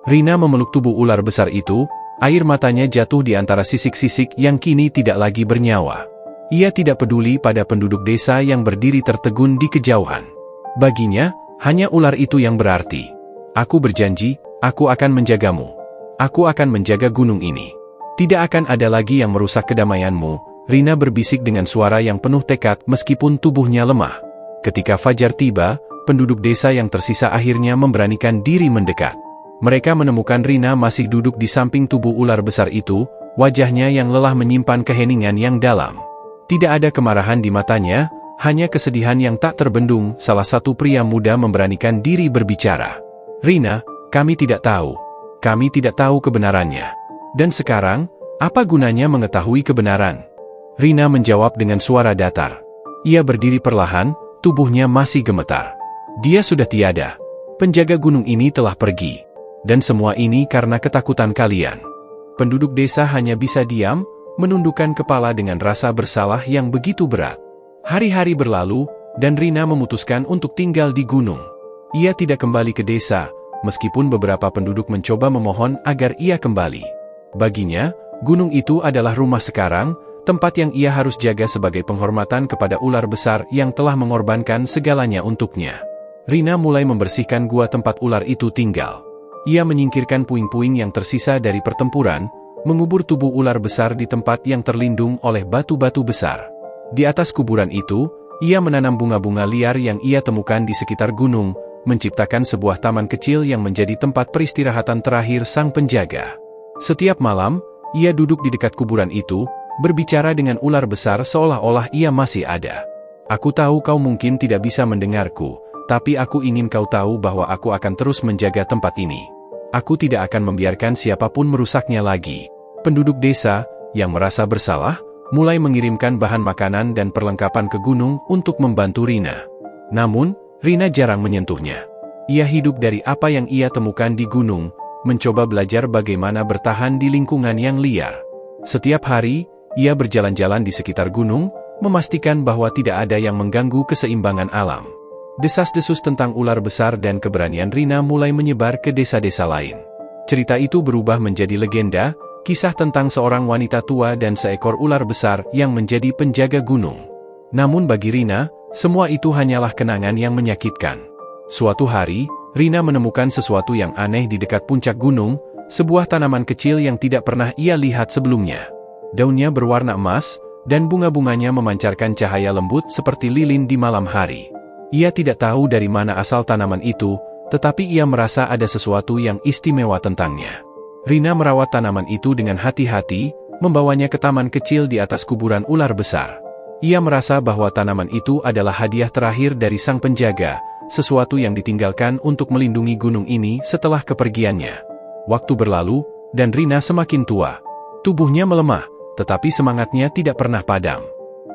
Rina memeluk tubuh ular besar itu, air matanya jatuh di antara sisik-sisik yang kini tidak lagi bernyawa. Ia tidak peduli pada penduduk desa yang berdiri tertegun di kejauhan. Baginya, hanya ular itu yang berarti. "Aku berjanji, aku akan menjagamu. Aku akan menjaga gunung ini. Tidak akan ada lagi yang merusak kedamaianmu," Rina berbisik dengan suara yang penuh tekad meskipun tubuhnya lemah. Ketika fajar tiba, penduduk desa yang tersisa akhirnya memberanikan diri mendekat. Mereka menemukan Rina masih duduk di samping tubuh ular besar itu, wajahnya yang lelah menyimpan keheningan yang dalam. Tidak ada kemarahan di matanya, hanya kesedihan yang tak terbendung. Salah satu pria muda memberanikan diri berbicara. "Rina, kami tidak tahu. Kami tidak tahu kebenarannya. Dan sekarang, apa gunanya mengetahui kebenaran?" Rina menjawab dengan suara datar. Ia berdiri perlahan, tubuhnya masih gemetar. Dia sudah tiada. Penjaga gunung ini telah pergi. Dan semua ini karena ketakutan kalian. Penduduk desa hanya bisa diam, menundukkan kepala dengan rasa bersalah yang begitu berat. Hari-hari berlalu, dan Rina memutuskan untuk tinggal di gunung. Ia tidak kembali ke desa, meskipun beberapa penduduk mencoba memohon agar ia kembali. Baginya, gunung itu adalah rumah sekarang, tempat yang ia harus jaga sebagai penghormatan kepada ular besar yang telah mengorbankan segalanya untuknya. Rina mulai membersihkan gua tempat ular itu tinggal. Ia menyingkirkan puing-puing yang tersisa dari pertempuran, mengubur tubuh ular besar di tempat yang terlindung oleh batu-batu besar. Di atas kuburan itu, ia menanam bunga-bunga liar yang ia temukan di sekitar gunung, menciptakan sebuah taman kecil yang menjadi tempat peristirahatan terakhir sang penjaga. Setiap malam, ia duduk di dekat kuburan itu, berbicara dengan ular besar seolah-olah ia masih ada. Aku tahu kau mungkin tidak bisa mendengarku, tapi aku ingin kau tahu bahwa aku akan terus menjaga tempat ini. Aku tidak akan membiarkan siapapun merusaknya lagi. Penduduk desa, yang merasa bersalah, mulai mengirimkan bahan makanan dan perlengkapan ke gunung untuk membantu Rina. Namun, Rina jarang menyentuhnya. Ia hidup dari apa yang ia temukan di gunung, mencoba belajar bagaimana bertahan di lingkungan yang liar. Setiap hari, ia berjalan-jalan di sekitar gunung, memastikan bahwa tidak ada yang mengganggu keseimbangan alam. Desas-desus tentang ular besar dan keberanian Rina mulai menyebar ke desa-desa lain. Cerita itu berubah menjadi legenda, kisah tentang seorang wanita tua dan seekor ular besar yang menjadi penjaga gunung. Namun bagi Rina, semua itu hanyalah kenangan yang menyakitkan. Suatu hari, Rina menemukan sesuatu yang aneh di dekat puncak gunung, sebuah tanaman kecil yang tidak pernah ia lihat sebelumnya. Daunnya berwarna emas, dan bunga-bunganya memancarkan cahaya lembut seperti lilin di malam hari. Ia tidak tahu dari mana asal tanaman itu, tetapi ia merasa ada sesuatu yang istimewa tentangnya. Rina merawat tanaman itu dengan hati-hati, membawanya ke taman kecil di atas kuburan ular besar. Ia merasa bahwa tanaman itu adalah hadiah terakhir dari sang penjaga, sesuatu yang ditinggalkan untuk melindungi gunung ini setelah kepergiannya. Waktu berlalu, dan Rina semakin tua. Tubuhnya melemah, tetapi semangatnya tidak pernah padam.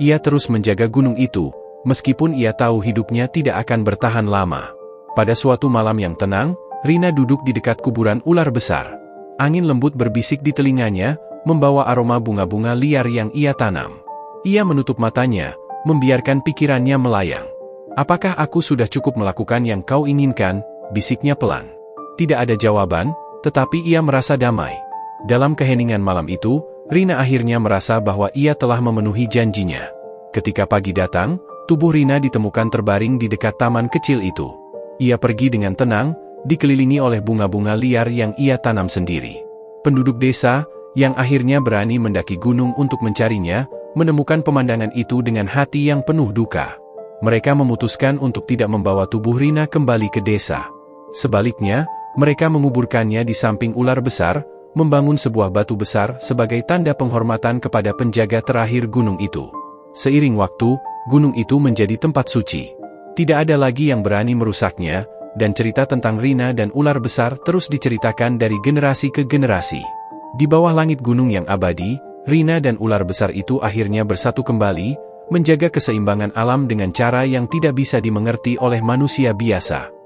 Ia terus menjaga gunung itu, meskipun ia tahu hidupnya tidak akan bertahan lama. Pada suatu malam yang tenang, Rina duduk di dekat kuburan ular besar. Angin lembut berbisik di telinganya, membawa aroma bunga-bunga liar yang ia tanam. Ia menutup matanya, membiarkan pikirannya melayang. "Apakah aku sudah cukup melakukan yang kau inginkan?" bisiknya pelan. Tidak ada jawaban, tetapi ia merasa damai. Dalam keheningan malam itu, Rina akhirnya merasa bahwa ia telah memenuhi janjinya. Ketika pagi datang, tubuh Rina ditemukan terbaring di dekat taman kecil itu. Ia pergi dengan tenang, dikelilingi oleh bunga-bunga liar yang ia tanam sendiri. Penduduk desa, yang akhirnya berani mendaki gunung untuk mencarinya, menemukan pemandangan itu dengan hati yang penuh duka. Mereka memutuskan untuk tidak membawa tubuh Rina kembali ke desa. Sebaliknya, mereka menguburkannya di samping ular besar, membangun sebuah batu besar sebagai tanda penghormatan kepada penjaga terakhir gunung itu. Seiring waktu, gunung itu menjadi tempat suci. Tidak ada lagi yang berani merusaknya, dan cerita tentang Rina dan ular besar terus diceritakan dari generasi ke generasi. Di bawah langit gunung yang abadi, Rina dan ular besar itu akhirnya bersatu kembali, menjaga keseimbangan alam dengan cara yang tidak bisa dimengerti oleh manusia biasa.